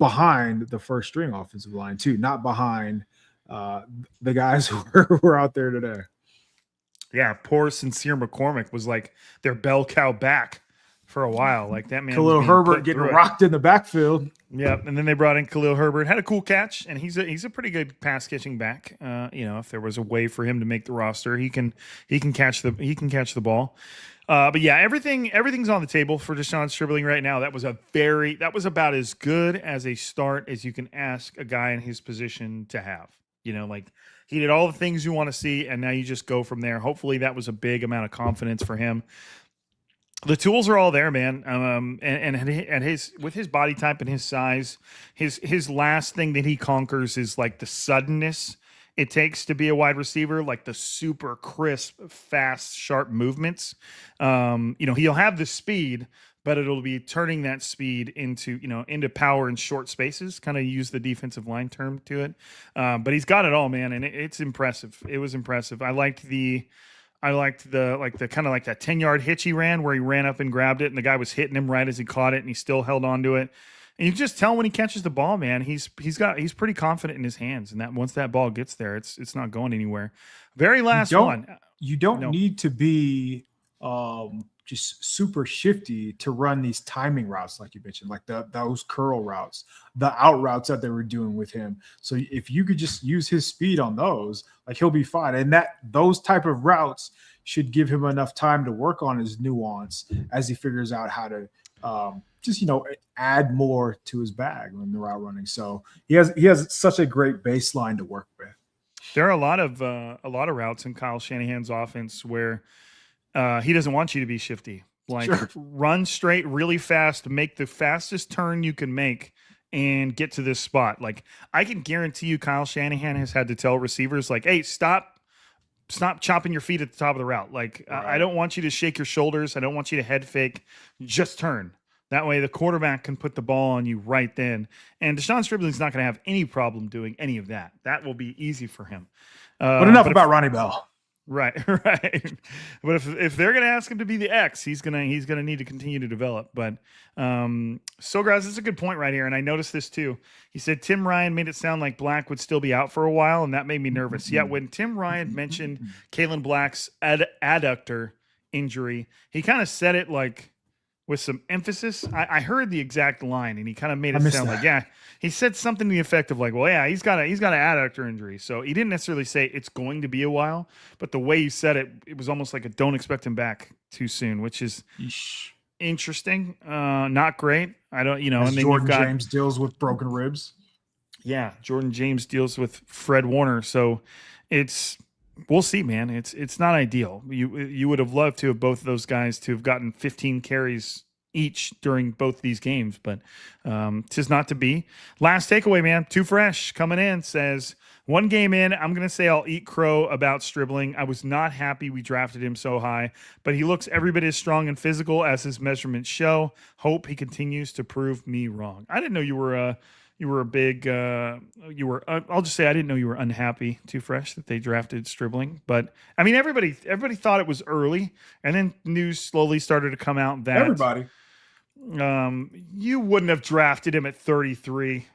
Speaker 2: behind the first string offensive line too, not behind the guys who were out there today.
Speaker 1: Yeah, poor Sincere McCormick was like their bell cow back for a while. Like that man.
Speaker 2: Khalil Herbert getting rocked in the backfield.
Speaker 1: Yep, and then they brought in Khalil Herbert. Had a cool catch, and he's a pretty good pass catching back. If there was a way for him to make the roster, he can catch the ball. But yeah, everything's on the table for De'Zhaun Stribling right now. That was about as good as a start as you can ask a guy in his position to have. Like he did all the things you want to see, and now you just go from there. Hopefully, that was a big amount of confidence for him. The tools are all there, man. And with his body type and his size, his last thing that he conquers is like the suddenness it takes to be a wide receiver, like the super crisp, fast, sharp movements. He'll have the speed, but it'll be turning that speed into power in short spaces. Kind of use the defensive line term to it, but he's got it all, man, and it's impressive. It was impressive. I liked the kind of like that 10-yard hitch he ran where he ran up and grabbed it and the guy was hitting him right as he caught it and he still held on to it. And you can just tell when he catches the ball, man, he's pretty confident in his hands. And that once that ball gets there, it's not going anywhere. Very last one.
Speaker 2: You don't need to be just super shifty to run these timing routes, like you mentioned, like those curl routes, the out routes that they were doing with him. So if you could just use his speed on those, like he'll be fine. And those type of routes should give him enough time to work on his nuance as he figures out how to add more to his bag when the route running. So he has such a great baseline to work with.
Speaker 1: There are a lot of routes in Kyle Shanahan's offense where he doesn't want you to be shifty. Like run straight really fast, make the fastest turn you can make and get to this spot. Like I can guarantee you Kyle Shanahan has had to tell receivers like, hey, stop chopping your feet at the top of the route. Like I don't want you to shake your shoulders. I don't want you to head fake. Just turn. That way the quarterback can put the ball on you right then. And De'Zhaun Stribling's not going to have any problem doing any of that. That will be easy for him.
Speaker 2: But enough about Ronnie Bell.
Speaker 1: Right. But if they're going to ask him to be the X, he's gonna need to continue to develop. But Sograz, it's a good point right here, and I noticed this too. He said Tim Ryan made it sound like Black would still be out for a while, and that made me nervous. Yet when Tim Ryan mentioned Kalen Black's adductor injury, he kind of said it like with some emphasis. I heard the exact line, and he kind of made it sound like, yeah, he said something to the effect of like, well, yeah, he's got an adductor injury. So he didn't necessarily say it's going to be a while, but the way he said it, it was almost like a don't expect him back too soon, which is interesting. Not great. I don't,
Speaker 2: As
Speaker 1: and then
Speaker 2: Jordan James deals with broken ribs.
Speaker 1: Yeah, Jordan James deals with Fred Warner. So we'll see, man. It's not ideal. You would have loved to have both of those guys to have gotten 15 carries each during both these games, but tis not to be. Last takeaway, man. Too Fresh coming in says, one game in, I'm going to say I'll eat crow about Stribbling. I was not happy we drafted him so high, but he looks every bit as strong and physical as his measurements show. Hope he continues to prove me wrong. I didn't know you were a big, I'll just say I didn't know you were unhappy, Too Fresh, that they drafted Stribbling. But, I mean, everybody thought it was early, and then news slowly started to come out that
Speaker 2: everybody.
Speaker 1: You wouldn't have drafted him at 33.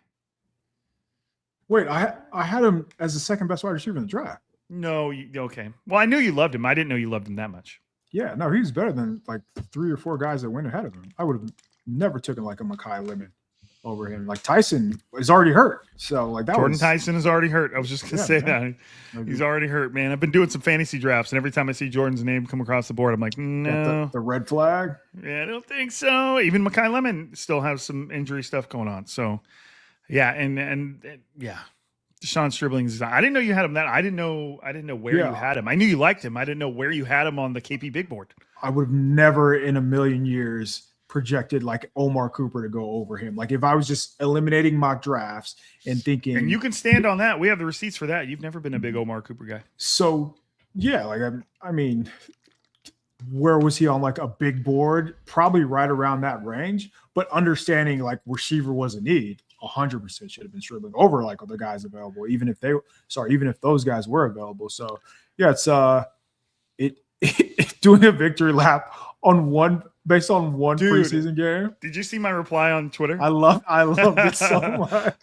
Speaker 2: Wait, I had him as the second best wide receiver in the draft.
Speaker 1: No, okay. Well, I knew you loved him. I didn't know you loved him that much.
Speaker 2: Yeah, no, he's better than like 3 or 4 guys that went ahead of him. I would have never taken like a Mekhi Lemon over him. Like Tyson is already hurt. So like that
Speaker 1: Jordan Tyson is already hurt. I was just gonna say that. He's already hurt, man. I've been doing some fantasy drafts, and every time I see Jordan's name come across the board, I'm like, no.
Speaker 2: The red flag?
Speaker 1: Yeah, I don't think so. Even Mekhi Lemon still has some injury stuff going on. So yeah, and yeah. De'Zhaun Stribling. I didn't know you had him. I didn't know where you had him. I knew you liked him. I didn't know where you had him on the KP Big Board.
Speaker 2: I would have never in a million years projected like Omar Cooper to go over him. Like if I was just eliminating mock drafts and thinking,
Speaker 1: and you can stand on that. We have the receipts for that. You've never been a big Omar Cooper guy.
Speaker 2: So Yeah, like I mean, where was he on like a big board? Probably right around that range. But understanding like receiver was a need, 100% should have been Stribbling over like other guys available, even if those guys were available. So yeah, it's doing a victory lap based on one
Speaker 1: Dude,
Speaker 2: preseason game.
Speaker 1: Did you see my reply on Twitter?
Speaker 2: I loved it so much.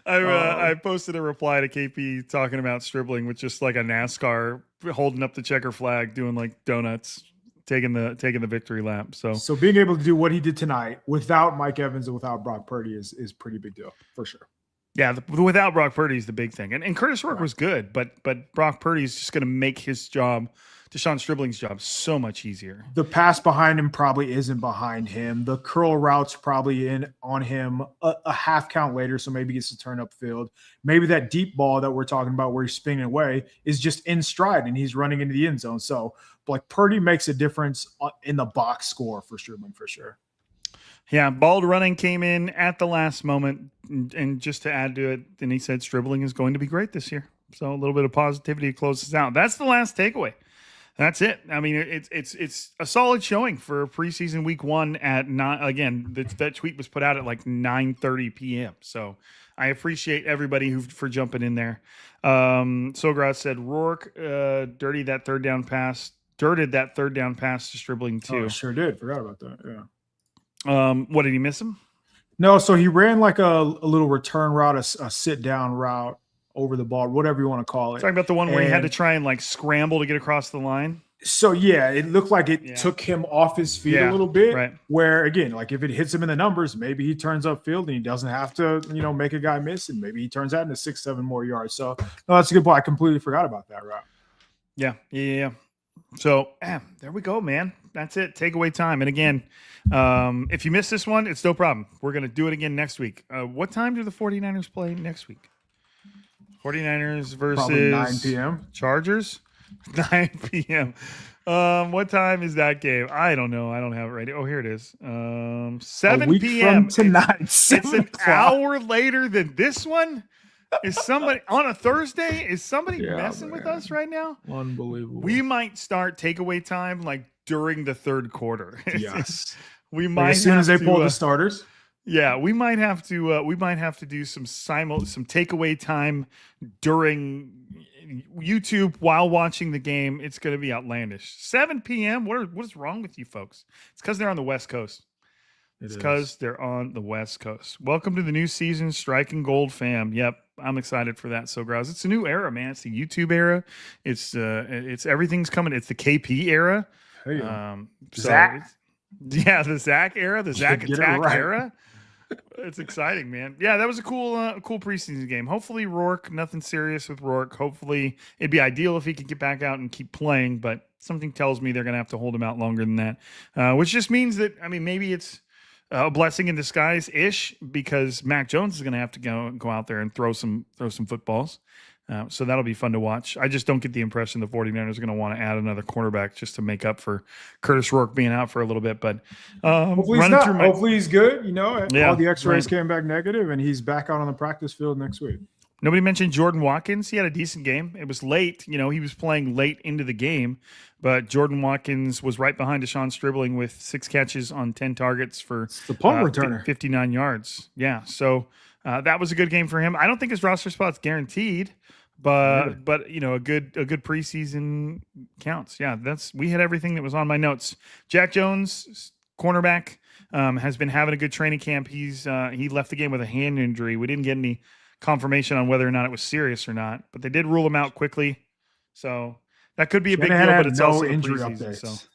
Speaker 1: I posted a reply to KP talking about Stribbling with just like a NASCAR holding up the checker flag, doing like donuts, taking the victory lap.
Speaker 2: So being able to do what he did tonight without Mike Evans and without Brock Purdy is pretty big deal for sure.
Speaker 1: Yeah, without Brock Purdy is the big thing, and Curtis Rourke was good, but Brock Purdy is just going to make his job, De'Zhaun Stribling's job, so much easier.
Speaker 2: The pass behind him probably isn't behind him. The curl routes probably in on him a half count later, so maybe he gets to turn upfield. Maybe that deep ball that we're talking about where he's spinning away is just in stride and he's running into the end zone. So like Purdy makes a difference in the box score for Stribling for sure.
Speaker 1: Yeah, bald running came in at the last moment, and just to add to it, then he said Stribbling is going to be great this year. So a little bit of positivity closes out. That's the last takeaway. That's it. I mean, it's a solid showing for preseason week 1 at 9. Again, that tweet was put out at like 9:30 p.m. So I appreciate everybody for jumping in there. Sogras said Rourke dirtied that third down pass to Stribbling too.
Speaker 2: Oh, sure did. Forgot about that. Yeah.
Speaker 1: What, did he miss him?
Speaker 2: No, so he ran like a little return route, a sit down route over the ball, whatever you want to call it.
Speaker 1: Talking about the one where he had to try and like scramble to get across the line.
Speaker 2: So yeah, it looked like it took him off his feet a little bit.
Speaker 1: Right.
Speaker 2: Where again, like if it hits him in the numbers, maybe he turns upfield and he doesn't have to, make a guy miss, and maybe he turns out into 6-7 more yards. So no, that's a good point. I completely forgot about that route.
Speaker 1: Yeah. So there we go, man. That's it. Takeaway time. And again, if you missed this one, it's no problem. We're going to do it again next week. What time do the 49ers play next week? 49ers versus
Speaker 2: probably 9 p.m.
Speaker 1: Chargers? 9 p.m. What time is that game? I don't know. I don't have it ready. Oh, here it is. 7 p.m.
Speaker 2: tonight.
Speaker 1: It's an hour later than this one. Is somebody on a Thursday? Is somebody messing with us right now?
Speaker 2: Unbelievable.
Speaker 1: We might start takeaway time like during the third quarter.
Speaker 2: Yes.
Speaker 1: We might
Speaker 2: as soon as they pull the starters.
Speaker 1: Yeah, we might have to do some takeaway time during YouTube while watching the game. It's going to be outlandish. 7 p.m. What is wrong with you folks? It's because they're on the West Coast. It's because they're on the West Coast. Welcome to the new season, Striking Gold fam. Yep, I'm excited for that. So, Grouse, it's a new era, man. It's the YouTube era. It's everything's coming. It's the KP era.
Speaker 2: Hey,
Speaker 1: Zach. The Zach era, the Zach Attack era. It's exciting, man. Yeah, that was a cool preseason game. Hopefully, Rourke, nothing serious with Rourke. Hopefully, it'd be ideal if he could get back out and keep playing, but something tells me they're going to have to hold him out longer than that, which just means that, maybe it's a blessing in disguise-ish, because Mac Jones is going to have to go out there and throw some footballs. So that'll be fun to watch. I just don't get the impression the 49ers are going to want to add another cornerback just to make up for Curtis Rourke being out for a little bit. But
Speaker 2: hopefully he's not. Hopefully he's good. All the X-rays came back negative, and he's back out on the practice field next week.
Speaker 1: Nobody mentioned Jordan Watkins. He had a decent game. It was late. He was playing late into the game, but Jordan Watkins was right behind De'Zhaun Stribling with 6 catches on 10 targets for
Speaker 2: the punt returner,
Speaker 1: 59 yards. Yeah, so that was a good game for him. I don't think his roster spot's guaranteed, but a good preseason counts. Yeah, we had everything that was on my notes. Jack Jones, cornerback, has been having a good training camp. He left the game with a hand injury. We didn't get any confirmation on whether or not it was serious or not, but they did rule him out quickly. So that could be a big deal, but it's also injury updates. So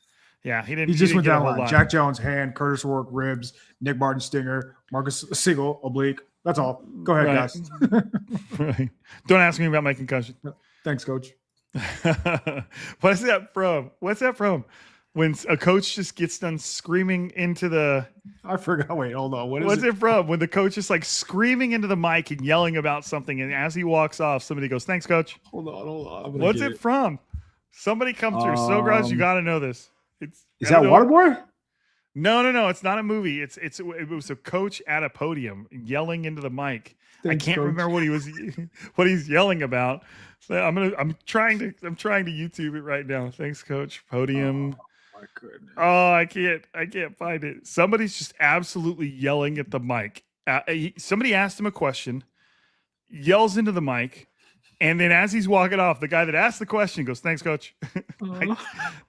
Speaker 1: yeah, he
Speaker 2: just went down the line. Jack Jones, hand, Curtis Rourke, ribs, Nick Barton, stinger, Marcus Siegel, oblique. That's all. Go ahead, guys.
Speaker 1: Right. Don't ask me about my concussion.
Speaker 2: Thanks, coach.
Speaker 1: What's that from? When a coach just gets done screaming into the...
Speaker 2: I forgot. Wait, hold on.
Speaker 1: What's it from? When the coach is like screaming into the mic and yelling about something, and as he walks off, somebody goes, "Thanks, coach."
Speaker 2: Hold on.
Speaker 1: What's it from? Somebody come through. So gross, you got to know this.
Speaker 2: Is that Waterboy?
Speaker 1: No. It's not a movie. It was a coach at a podium yelling into the mic. I
Speaker 2: Thanks,
Speaker 1: can't
Speaker 2: coach.
Speaker 1: remember what he's yelling about. But I'm trying to YouTube it right now. Thanks, coach. Podium.
Speaker 2: Oh my goodness.
Speaker 1: Oh, I can't find it. Somebody's just absolutely yelling at the mic. Somebody asked him a question, yells into the mic, and then as he's walking off, the guy that asked the question goes, "Thanks, coach." I'm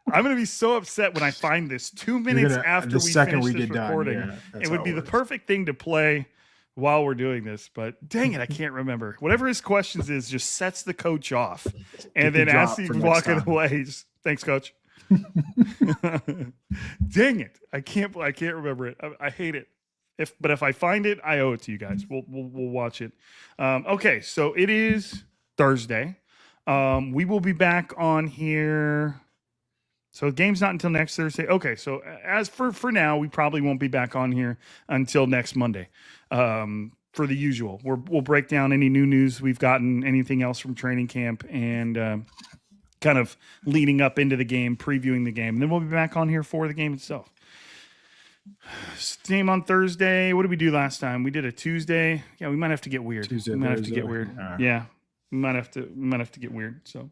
Speaker 1: going to be so upset when I find this 2 minutes after we finish this recording. It would be the perfect thing to play while we're doing this, but dang it, I can't remember. Whatever his questions is just sets the coach off. And then as he's walking away, just, "Thanks, coach." Dang it. I can't remember it. I hate it. But if I find it, I owe it to you guys. We'll watch it. Okay, so it is Thursday. We will be back on here. So the game's not until next Thursday. Okay, so as for now, we probably won't be back on here until next Monday. For the usual, we'll break down any new news we've gotten, anything else from training camp, and kind of leading up into the game, previewing the game. And then we'll be back on here for the game itself. Game on Thursday. What did we do last time? We did a Tuesday. Yeah, we might have to get weird.
Speaker 2: Tuesday,
Speaker 1: we might have to get weird. Yeah, we might have to get weird. So,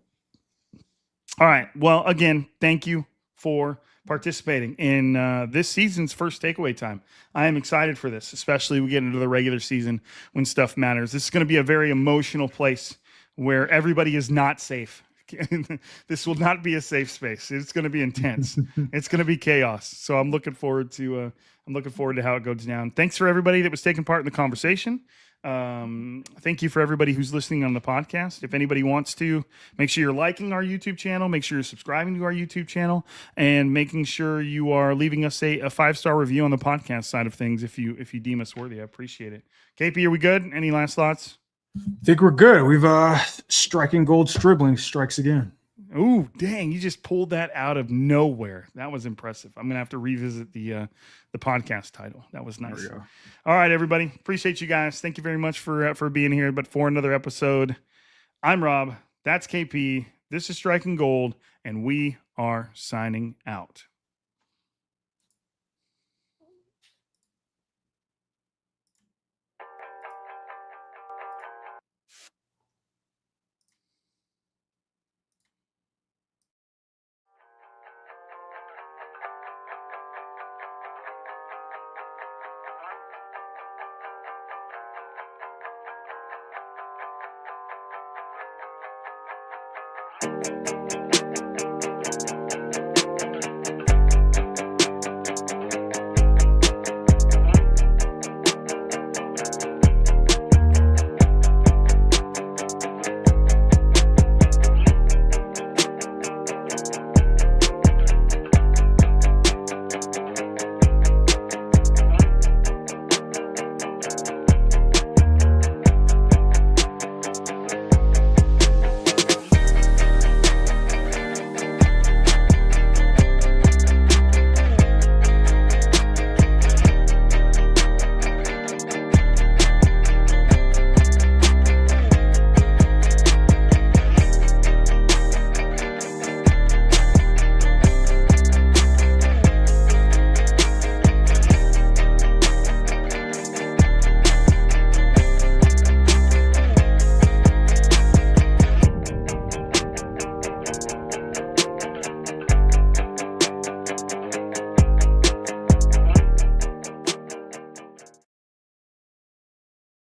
Speaker 1: all right. Well, again, thank you for participating in this season's first takeaway time. I am excited for this, especially we get into the regular season when stuff matters. This is going to be a very emotional place where everybody is not safe. This will not be a safe space. It's going to be intense. It's going to be chaos. So I'm looking forward to how it goes down. Thanks for everybody that was taking part in the conversation. Thank you for everybody who's listening on the podcast. If anybody wants to, make sure you're liking our YouTube channel, make sure you're subscribing to our YouTube channel, and making sure you are leaving us a 5-star review on the podcast side of things if you deem us worthy. I appreciate it. KP, are we good? Any last thoughts?
Speaker 2: I think we're good. We've striking gold. Stribbling strikes again.
Speaker 1: Ooh, dang! You just pulled that out of nowhere. That was impressive. I'm gonna have to revisit the podcast title. That was nice. All right, everybody. Appreciate you guys. Thank you very much for being here. But for another episode, I'm Rob. That's KP. This is Striking Gold, and we are signing out.